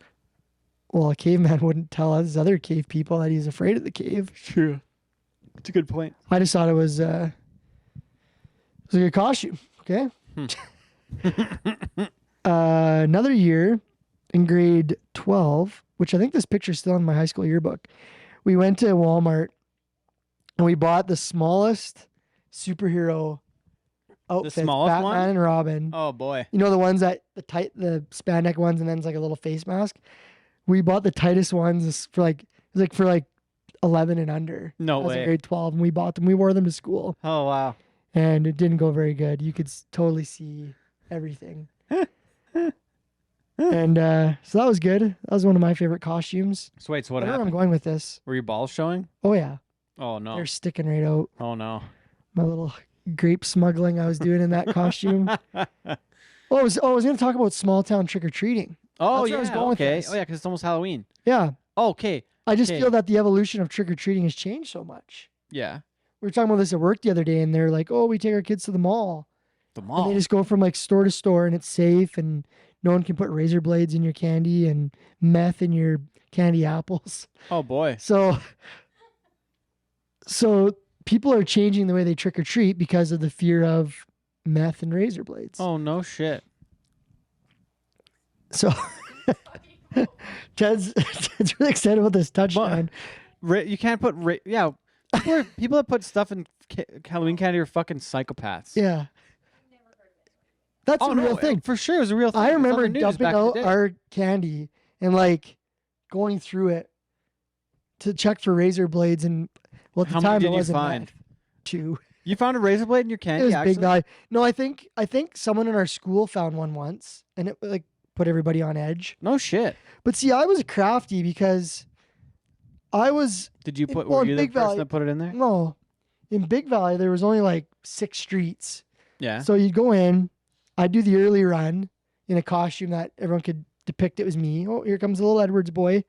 Well, a caveman wouldn't tell us other cave people that he's afraid of the cave. True. It's a good point. I just thought it was a good costume. Okay. Another year, in grade 12, which I think this picture's still in my high school yearbook. We went to Walmart and we bought the smallest superhero outfits, smallest Batman one? and Robin. Oh boy. You know the ones that the spandex ones, and then it's like a little face mask. We bought the tightest ones for like 11 and under. No I was in way. grade 12, and we bought them. We wore them to school, Oh wow. and it didn't go very good. You could totally see everything. And so that was good. That was one of my favorite costumes. So wait, so what I don't know where I'm happened? going with this. Were your balls showing? Oh yeah, Oh no. they're sticking right out. Oh no. My little grape smuggling I was doing in that costume. I was going to talk about small town trick or treating. Oh That's where I was yeah. going with Okay. this. Oh yeah, because it's almost Halloween. Yeah, Okay. I just Okay. feel that the evolution of trick or treating has changed so much. Yeah. We were talking about this at work the other day, and they're like, "Oh, we take our kids to the mall, The and mall. they just go from like store to store, and it's safe, and no one can put razor blades in your candy and meth in your candy apples." Oh boy. So people are changing the way they trick or treat because of the fear of meth and razor blades. Oh no shit. So Ted's really excited about this touchdown. You can't put yeah. People that put stuff in Halloween candy are fucking psychopaths. Yeah. That's Oh a no, real thing. for sure. It was a real thing. I It was on remember the news dumping back in the out day. our candy and like going through it to check for razor blades, and well, at the How many time did it you wasn't find? meth. 2. You found a razor blade in your It candy? was actually? big value. No, I think someone in our school found one once, and it like put everybody on edge. No shit. But see, I was crafty because I was Did you put? well, Were in you the Big person Valley- that put it in there? no. In Big Valley, there was only like 6 streets. Yeah. So you'd go in, I'd do the early run in a costume that everyone could depict it was me. Oh, here comes the little Edwards boy.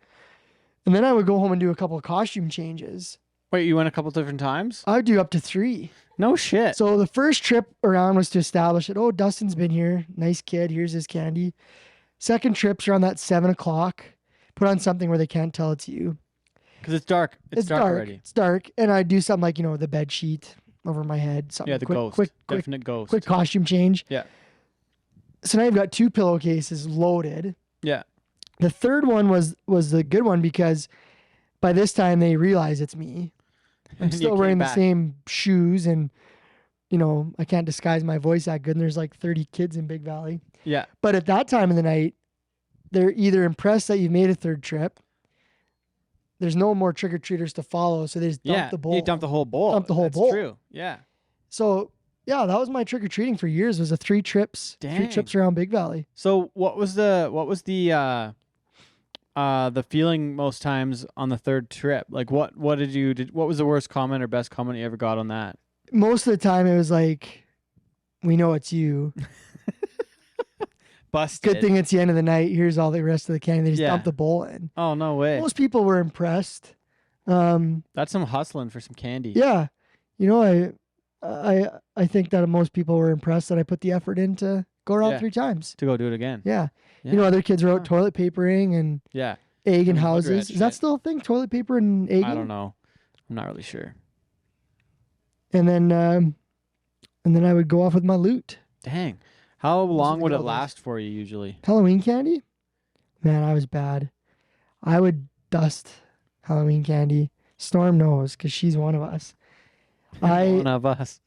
And then I would go home and do a couple of costume changes. Wait, you went a couple different times? I would do up to 3. No shit. So the first trip around was to establish that, oh, Dustin's been here. Nice kid. Here's his candy. Second trip's around that 7 o'clock. Put on something where they can't tell it's you. Because it's dark. It's dark already. It's dark. And I do something like, the bed sheet over my head. Something Yeah, the quick, ghost. Quick, Definite ghost. quick costume change. Yeah. So now you've got 2 pillowcases loaded. Yeah. The third one was the good one because by this time they realize it's me. I'm And you still came wearing the back. same shoes, and I can't disguise my voice that good. And there's like 30 kids in Big Valley. Yeah. But at that time of the night, they're either impressed that you've made a third trip. There's no more trick or treaters to follow, so they just dump the bowl. You dumped the whole bowl. Dump the whole That's bowl. True. Yeah. So yeah, that was my trick or treating for years. Was a 3 trips, 3 Dang. trips around Big Valley. So what was the feeling most times on the third trip? Like what was the worst comment or best comment you ever got on that? Most of the time, it was like, "We know it's you." Busted. Good thing it's the end of the night. Here's all the rest of the candy. They just Yeah. dump the bowl in. Oh no way. Most people were impressed. That's some hustling for some candy. Yeah, I think that most people were impressed that I put the effort in to go around Yeah. 3 times. To go do it again. Yeah. Yeah. Other kids were out Huh. toilet papering and Yeah. egg in Some hood rat houses. Is that shit. still a thing? Toilet paper and egg? I don't know. I'm not really sure. And then I would go off with my loot. Dang. How long the would good it old days. last for you usually? Halloween candy? Man, I was bad. I would dust Halloween candy. Storm knows because she's one of us. One of us.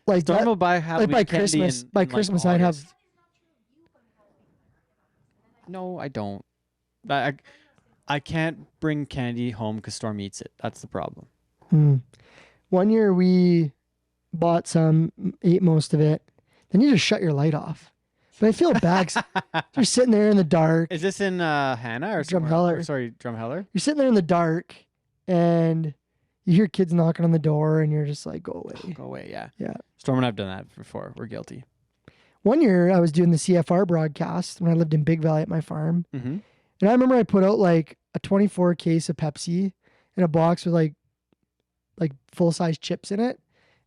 Like Storm that, will buy Halloween by candy Christmas. in, By in, like, Christmas, I'd have. August. No, I don't. I can't bring candy home because Storm eats it. That's the problem. One year we bought some, ate most of it. Then you just shut your light off. But I feel bad. 'Cause you're sitting there in the dark. Is this in Hannah or somewhere? Drumheller. Sorry, Drumheller. You're sitting there in the dark, and you hear kids knocking on the door, and you're just like, "Go away." Go away. Yeah. Yeah. Storm and I've done that before. We're guilty. One year I was doing the CFR broadcast when I lived in Big Valley at my farm, Mm-hmm. and I remember I put out like a 24 case of Pepsi in a box with like full size chips in it,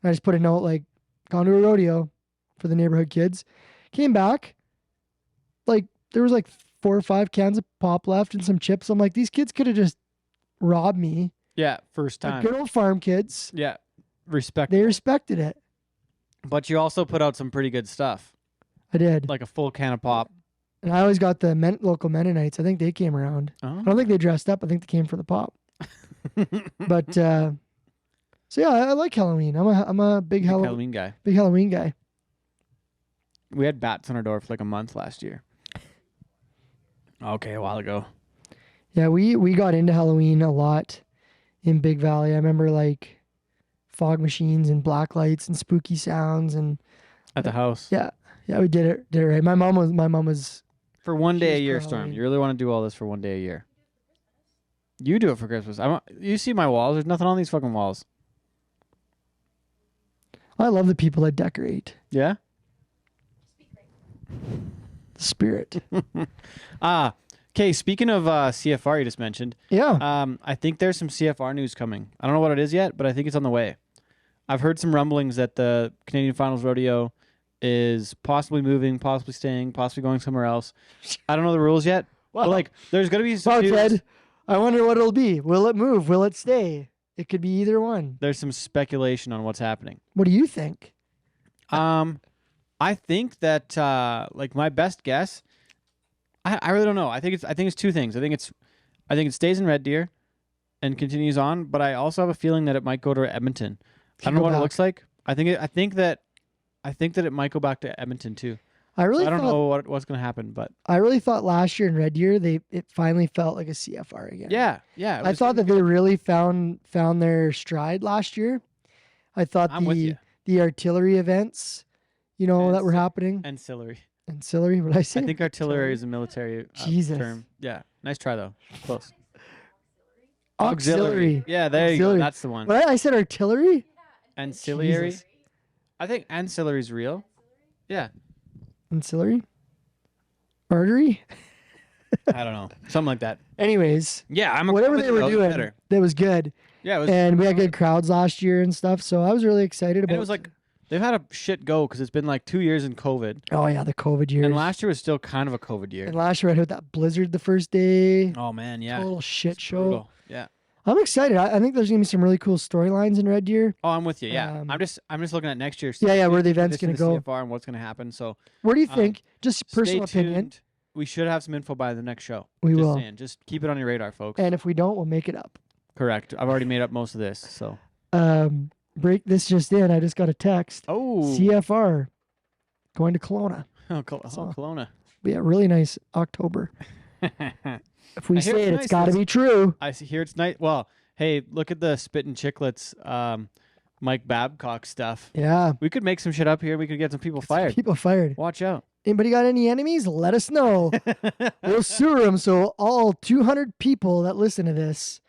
and I just put a note like, "Gone to a rodeo," for the neighborhood kids. Came back, like there was like 4 or 5 cans of pop left and some chips. I'm like, these kids could have just robbed me. Yeah. First Like time. good old farm kids. Yeah. Respect. They respected it. But you also put out some pretty good stuff, I did. like a full can of pop. And I always got the local Mennonites. I think they came around. Oh. I don't think they dressed up. I think they came for the pop. But so yeah, I like Halloween. I'm a big Halloween guy. Big Halloween guy. We had bats on our door for like a month last year. Okay, a while ago. Yeah, we got into Halloween a lot in Big Valley. I remember like fog machines and black lights and spooky sounds and at the house. Yeah, we did it right. My mom was for one day a year, Storm. You really want to do all this for one day a year? You do it for Christmas. You see my walls? There's nothing on these fucking walls. I love the people that decorate. Yeah. The spirit. Okay. Speaking of CFR, you just mentioned. Yeah. I think there's some CFR news coming. I don't know what it is yet, but I think it's on the way. I've heard some rumblings that the Canadian Finals Rodeo is possibly moving, possibly staying, possibly going somewhere else. I don't know the rules yet. Wow. But like, there's gonna be some news. Ted, I wonder what it'll be. Will it move? Will it stay? It could be either one. There's some speculation on what's happening. What do you think? I think that like my best guess. I really don't know. I think it's two things. I think it stays in Red Deer, and continues on. But I also have a feeling that it might go to Edmonton. I don't know what it looks like. I think that it might go back to Edmonton too. I don't know what's going to happen, but I really thought last year in Red Deer it finally felt like a CFR again. Yeah. I thought that they really found their stride last year. I thought the artillery events, that were happening. Ancillary. What did I say? I think artillery is a military term. Yeah. Nice try though. Close. Auxiliary. Yeah, there you go. That's the one. What I said artillery? Ancillary. Jesus. I think ancillary is real. Yeah. Ancillary? Artery? I don't know. Something like that. Anyways. Yeah, whatever they were doing, that was good. Yeah, it was. And we had good crowds last year and stuff, so I was really excited about it. It was like, they've had a shit go because it's been like 2 years in COVID. Oh, yeah, the COVID year. And last year was still kind of a COVID year. And last year I had that blizzard the first day. Oh, man, yeah. Total shit show. Brutal. Yeah. I'm excited. I think there's going to be some really cool storylines in Red Deer. Oh, I'm with you. Yeah. I'm just looking at next year. Yeah, where the event's going to go. CFR and what's going to happen. So, where do you think, just personal opinion? We should have some info by the next show. We will. Just keep it on your radar, folks. And if we don't, we'll make it up. Correct. I've already made up most of this. So, break this just in. I just got a text. Oh. CFR going to Kelowna. Oh, Kelowna. Yeah, really nice October. If we say it, it's got to be true. I hear it's nice. Well, hey, look at the Spittin' Chicklets, Mike Babcock stuff. Yeah. We could make some shit up here. We could get some people fired. Watch out. Anybody got any enemies? Let us know. We'll sue them so all 200 people that listen to this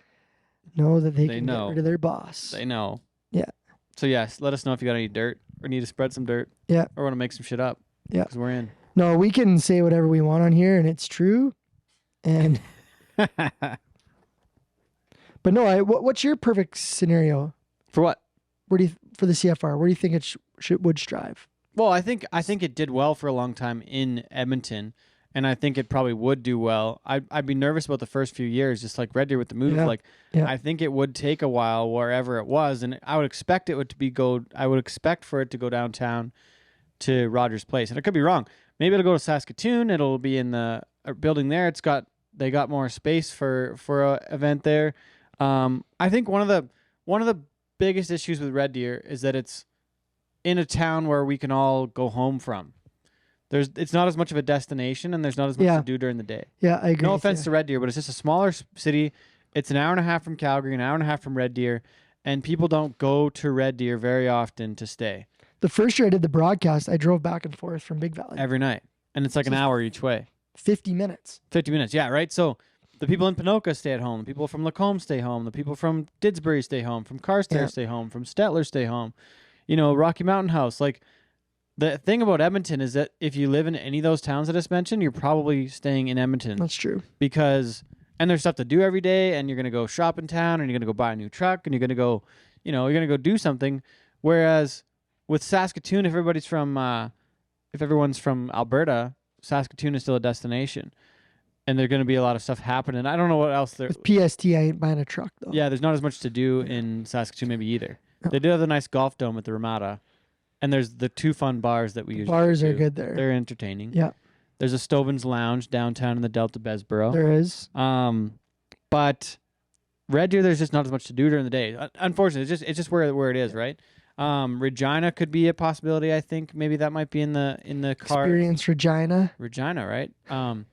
know that they can get rid of their boss. They know. Yeah. So, yes, let us know if you got any dirt or need to spread some dirt. Yeah. Or want to make some shit up. Yeah. Because we're in. No, we can say whatever we want on here, and it's true. And but no, what's your perfect scenario for what? For the CFR? Where do you think it would strive? Well, I think it did well for a long time in Edmonton, and I think it probably would do well. I'd be nervous about the first few years, just like Red Deer with the move. Yeah. I think it would take a while wherever it was, and I would expect I would expect for it to go downtown to Rogers Place, and I could be wrong. Maybe it'll go to Saskatoon. It'll be in the building there. They got more space for a event there. I think one of the biggest issues with Red Deer is that it's in a town where we can all go home from. It's not as much of a destination, and there's not as much to do during the day. Yeah, I agree. No offense to Red Deer, but it's just a smaller city. It's an hour and a half from Calgary, an hour and a half from Red Deer, and people don't go to Red Deer very often to stay. The first year I did the broadcast, I drove back and forth from Big Valley. Every night. And it's like an hour each way. 50 minutes. 50 minutes, yeah, right? So the people in Ponoka stay at home. The people from Lacombe stay home. The people from Didsbury stay home. From Carstairs stay home. From Stettler stay home. Rocky Mountain House. Like, the thing about Edmonton is that if you live in any of those towns that I just mentioned, you're probably staying in Edmonton. That's true. And there's stuff to do every day, and you're going to go shop in town, and you're going to go buy a new truck, and you're going to go, you're going to go do something. Whereas with Saskatoon, if everyone's from Alberta, Saskatoon is still a destination, and there's going to be a lot of stuff happening. I don't know what else there. With PST, I ain't buying a truck though. Yeah, there's not as much to do in Saskatoon maybe either. No. They do have the nice golf dome at the Ramada, and there's the two fun bars that we usually Bars do. are good there. They're entertaining. Yeah. There's a Stovin's Lounge downtown in the Delta Besboro. There is. But Red Deer, there's just not as much to do during the day. Unfortunately, it's just where it is, right? Regina could be a possibility. I think maybe that might be in the car. Experience Regina. Regina, right? And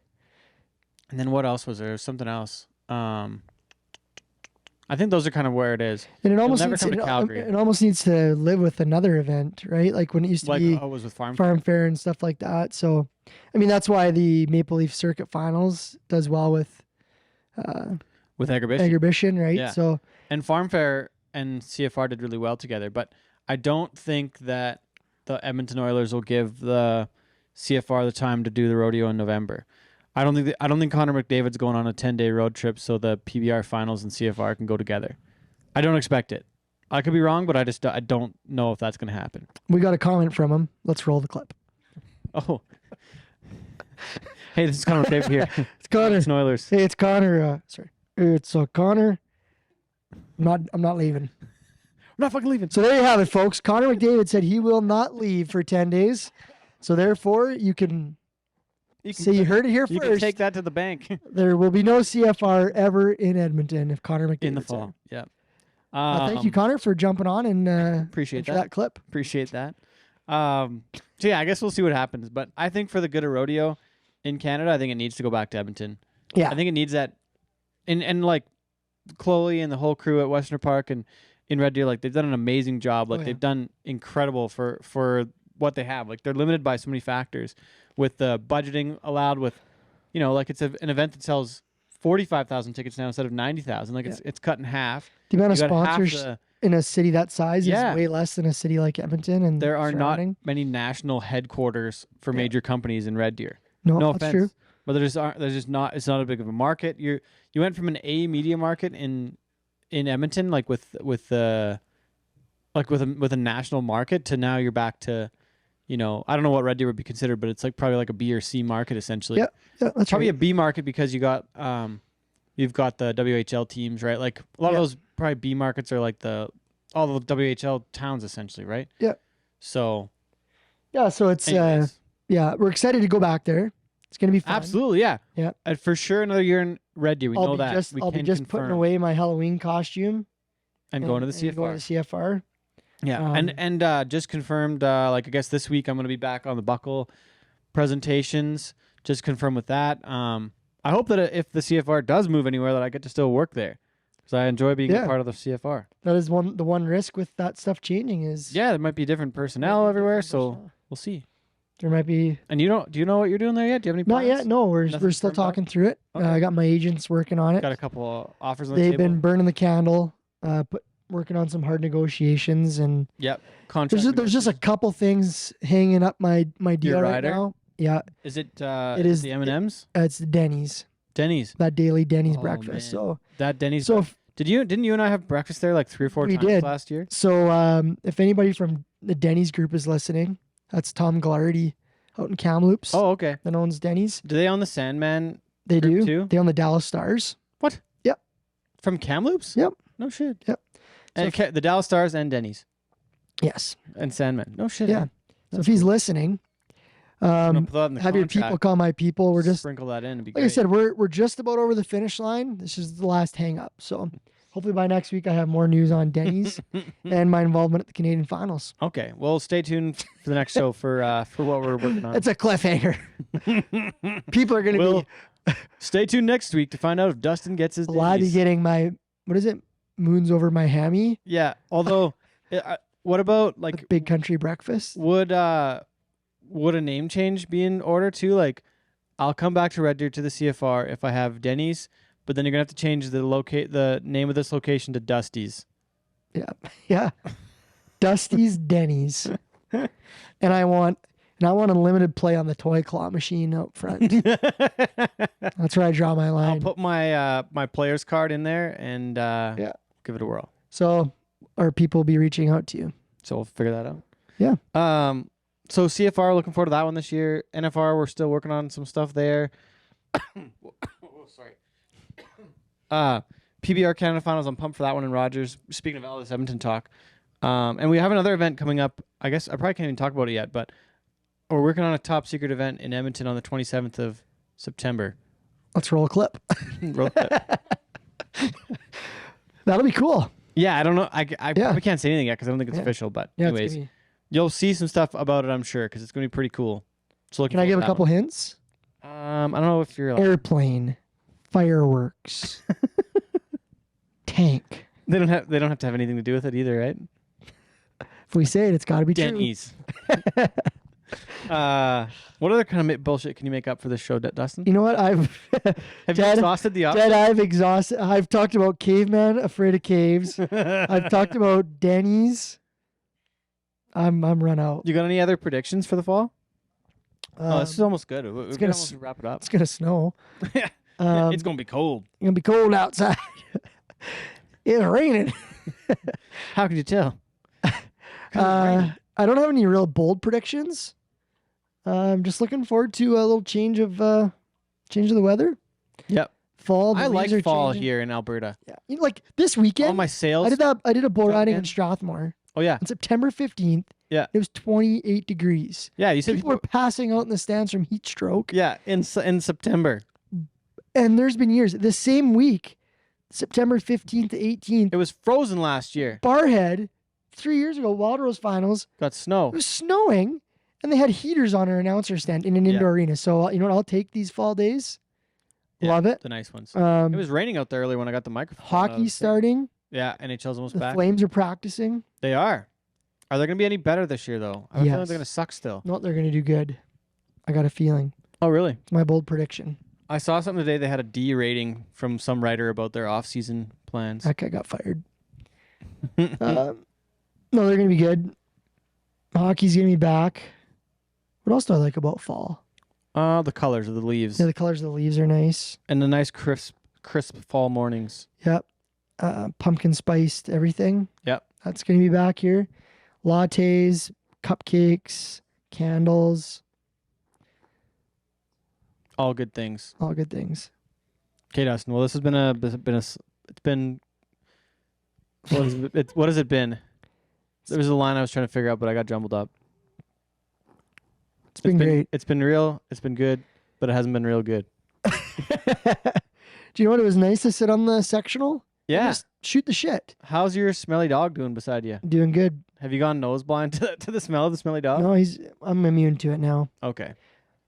then what else was there? Something else. I think those are kind of where it is. And it almost never needs come to to, Calgary. it almost needs to live with another event, right? Like when it used to be it was with Farm Fair and stuff like that. So, I mean, that's why the Maple Leaf Circuit Finals does well with Agribition, right? Yeah. So, and Farm Fair and CFR did really well together, but I don't think that the Edmonton Oilers will give the CFR the time to do the rodeo in November. I don't think Connor McDavid's going on a 10-day road trip so the PBR finals and CFR can go together. I don't expect it. I could be wrong, but I don't know if that's going to happen. we got a comment from him. Let's roll the clip. Oh. Hey, this is Connor McDavid here. It's Connor. It's Oilers. Hey, it's Connor. It's Connor. I'm not leaving. I'm not fucking leaving. So there you have it, folks. Connor McDavid said he will not leave for 10 days. So therefore, you can say you heard it here You first. can take that to the bank. There will be no CFR ever in Edmonton if Connor McDavid In the said fall. it. Yeah. Thank you, Connor, for jumping on and Appreciate for that. that clip. Appreciate that. So yeah, I guess we'll see what happens. But I think for the good of rodeo in Canada, I think it needs to go back to Edmonton. Yeah. I think it needs that. And like Chloe and the whole crew at Western Park and in Red Deer, like they've done an amazing job. Like they've done incredible for what they have. Like they're limited by so many factors with the budgeting allowed with, like it's an event that sells 45,000 tickets now instead of 90,000. Like it's cut in half. The amount of You got half sponsors in a city that size is way less than a city like Edmonton. And there are not surrounding. many national headquarters for major companies in Red Deer. No, No that's offense, true. but there's just not. It's not a big of a market. You went from an A media market in Edmonton, like with a national market, to now you're back to, I don't know what Red Deer would be considered, but it's like probably like a B or C market essentially. Yeah, that's probably right. a B market because you've got the WHL teams, right? Like a lot of those probably B markets are like all the WHL towns essentially, right? Yeah. So. Yeah, so it's anyways. we're excited to go back there. It's gonna be fun. Absolutely, yeah. Yeah. For sure another year in Red Deer. I'll be just putting away my Halloween costume and going to the CFR. Going to CFR. Yeah, and just confirmed. I guess this week I'm going to be back on the buckle presentations. Just confirmed with that. I hope that if the CFR does move anywhere, that I get to still work there, because I enjoy being a part of the CFR. That is the one risk with that stuff changing is there might be different personnel everywhere, so we'll see. There might be. And do you know what you're doing there yet? Do you have any plans? Not yet. No, we're still talking through it. Okay. I got my agents working on it. Got a couple offers on the They've table. been burning the candle. Working on some hard negotiations and contract. There's just a couple things hanging up my deal right now. Yeah. Is it? It is the M&Ms. It's the Denny's. That daily Denny's breakfast. Man. So that Denny's. So didn't you and I have breakfast there like 3 or 4 times last year? So if anybody from the Denny's group is listening, that's Tom Glardy out in Kamloops. Oh, okay. That owns Denny's. Do they own the Sandman? They group do. Too? They own the Dallas Stars. What? Yep. From Kamloops? Yep. No shit. Yep. And the Dallas Stars and Denny's. Yes. And Sandman. No shit. Yeah. So if he's listening, have your people call my people. We're just sprinkle that in. It'd be like great. I said, we're just about over the finish line. This is the last hang up. So hopefully by next week I have more news on Denny's and my involvement at the Canadian Finals. Okay. Well, stay tuned for the next show for what we're working on. It's a cliffhanger. People are going to be. Stay tuned next week to find out if Dustin gets his. I'll be getting my moons over my hammy. Yeah. Although, what about like Big Country breakfast? Would a name change be in order too? Like, I'll come back to Red Deer to the CFR if I have Denny's, but then you're gonna have to change the name of this location to Dusty's. Yeah. Dusty's Denny's, and I want unlimited play on the toy claw machine out front. That's where I draw my line. I'll put my my player's card in there and give it a whirl. So, our people will be reaching out to you. So we'll figure that out. Yeah. So CFR, looking forward to that one this year. NFR, we're still working on some stuff there. Sorry. PBR Canada Finals, I'm pumped for that one in Rogers. Speaking of all this Edmonton talk. And we have another event coming up. I guess I probably can't even talk about it yet, but We're working on a top secret event in Edmonton on the 27th of September. Let's roll a clip. Roll it. That'll be cool. Yeah, I don't know. I probably can't say anything yet because I don't think it's official. But Yeah, anyways, you'll see some stuff about it, I'm sure, because it's going to be pretty cool. So can I give a couple hints? I don't know if you're airplane, fireworks, tank. They don't have to have anything to do with it either, right? If we say it, it's got to be Denny's. What other kind of bullshit can you make up for this show, Dustin? You know what? Have you exhausted the option? I've talked about caveman afraid of caves. I've talked about Denny's. I'm run out. You got any other predictions for the fall? This is almost good. We can almost wrap it up. It's gonna snow. It's gonna be cold. It's gonna be cold outside. It's raining. How could you tell? I don't have any real bold predictions. I'm just looking forward to a little change of the weather. Yep. Fall. I like fall changing. here in Alberta. Yeah. You know, like this weekend. All my sales. I did a bull riding in Strathmore. Oh yeah. On September 15th. Yeah. It was 28 degrees. Yeah, you said people were passing out in the stands from heat stroke. Yeah, in September. And there's been years. The same week, September 15th to 18th. It was frozen last year. Barhead, 3 years ago, Wild Rose Finals. Got snow. It was snowing, and they had heaters on our announcer stand in an indoor arena. So, you know what? I'll take these fall days. Yeah, love it. The nice ones. It was raining out there earlier when I got the microphone. Hockey's starting. Yeah, NHL's almost the back. The Flames are practicing. They are. Are they going to be any better this year, though? I feel like they're going to suck still. No, they're going to do good. I got a feeling. Oh, really? It's my bold prediction. I saw something today. They had a D rating from some writer about their off-season plans. That guy got fired. No, they're going to be good. Hockey's going to be back. What else do I like about fall? The colors of the leaves. Yeah, the colors of the leaves are nice. And the nice crisp fall mornings. Yep. Pumpkin spiced everything. Yep. That's going to be back here. Lattes, cupcakes, candles. All good things. All good things. Okay, Dustin. Well, this has been what has it been? There was a line I was trying to figure out, but I got jumbled up. It's been great. It's been real. It's been good, but it hasn't been real good. Do you know what? It was nice to sit on the sectional. Yeah. Just shoot the shit. How's your smelly dog doing beside you? Doing good. Have you gone nose blind to the smell of the smelly dog? No, I'm immune to it now. Okay.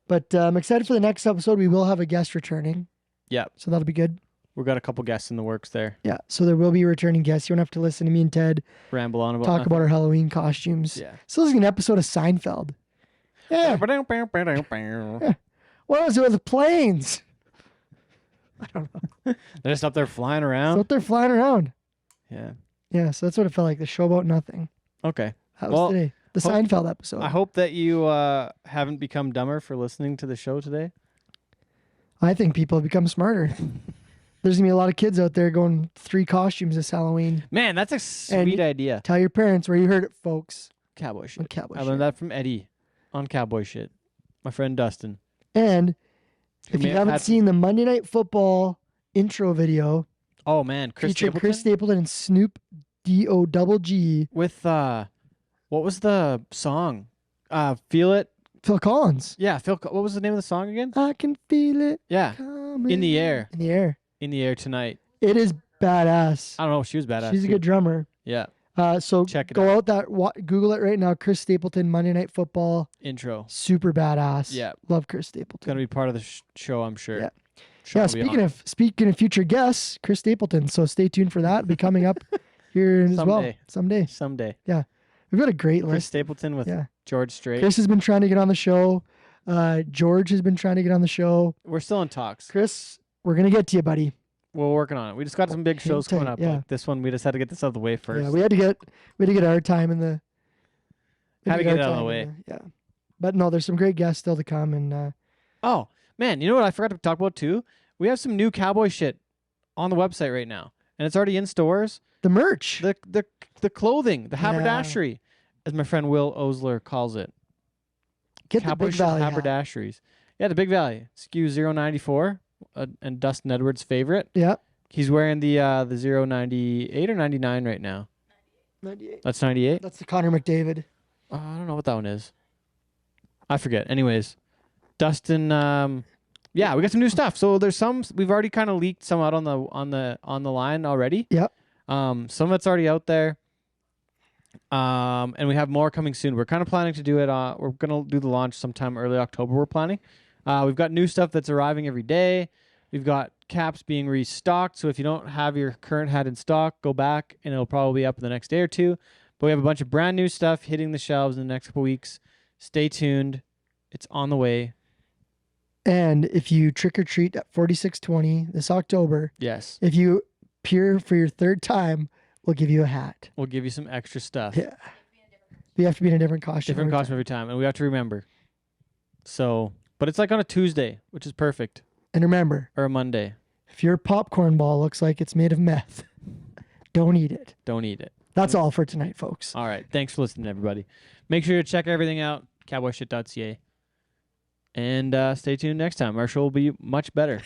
But I'm excited for the next episode. We will have a guest returning. Yeah. So that'll be good. We've got a couple guests in the works there. Yeah. So there will be returning guests. You won't have to listen to me and Ted ramble on about talk about our Halloween costumes. Yeah. So this is an episode of Seinfeld. Yeah. What was it with the planes? I don't know. They're just up there flying around. So up there flying around. Yeah. Yeah. So that's what it felt like. The show about nothing. Okay. That was today. The Seinfeld episode. I hope that you haven't become dumber for listening to the show today. I think people have become smarter. There's going to be a lot of kids out there going 3 costumes this Halloween. Man, that's a sweet idea. Tell your parents where you heard it, folks. Cowboy shit. Cowboy I learned that from Eddie on Cowboy shit. My friend Dustin. And if you haven't seen the Monday Night Football intro video. Oh, man. Chris Stapleton and Snoop D-O-double-G. With, what was the song? Feel It? Phil Collins. Yeah, what was the name of the song again? I can feel it. Yeah. In the air. In the air. In the air tonight. It is badass. I don't know. She was badass. She's a good drummer. Yeah. So check it out. Google it right now. Chris Stapleton, Monday Night Football. Intro. Super badass. Yeah. Love Chris Stapleton. It's going to be part of the show, I'm sure. Yeah. Speaking of future guests, Chris Stapleton. So stay tuned for that. It'll be coming up here as well. Someday. Yeah. We've got a great list. Chris Stapleton with George Strait. Chris has been trying to get on the show. George has been trying to get on the show. We're still in talks. Chris, we're going to get to you, buddy. We're working on it. We just got some big shows coming up. Yeah. Like this one, we just had to get this out of the way first. Yeah, we had to get our time in the. Had to get it out of the way. Yeah. But no, there's some great guests still to come. And oh, man, you know what I forgot to talk about too? We have some new Cowboy shit on the website right now. And it's already in stores. The merch. The clothing, the haberdashery, as my friend Will Osler calls it. Get Cowboy the Big Valley haberdasheries. Yeah, the Big Valley. SKU 094 and Dustin Edwards' favorite. Yeah. He's wearing the 098 or 99 right now. 98. That's 98? That's the Connor McDavid. I don't know what that one is. I forget. Anyways, Dustin. Yeah, we got some new stuff. So there's some we've already kind of leaked some out on the line already. Yep. Some of it's already out there. And we have more coming soon. We're kind of planning to do it. We're gonna do the launch sometime early October. We're planning. We've got new stuff that's arriving every day. We've got caps being restocked. So if you don't have your current hat in stock, go back and it'll probably be up in the next day or two. But we have a bunch of brand new stuff hitting the shelves in the next couple weeks. Stay tuned. It's on the way. And if you trick or treat at 4620 this October, Yes, if you appear for your third time, we'll give you a hat. we'll give you some extra stuff. Yeah. You have to be in a different costume. Different costume every time, and we have to remember. So, but it's like on a Tuesday, which is perfect, And remember, or a Monday. if your popcorn ball looks like it's made of meth, don't eat it. Don't eat it. That's all for tonight, folks. All right. Thanks for listening, everybody. Make sure to check everything out, cowboyshit.ca. And stay tuned next time. Our show will be much better.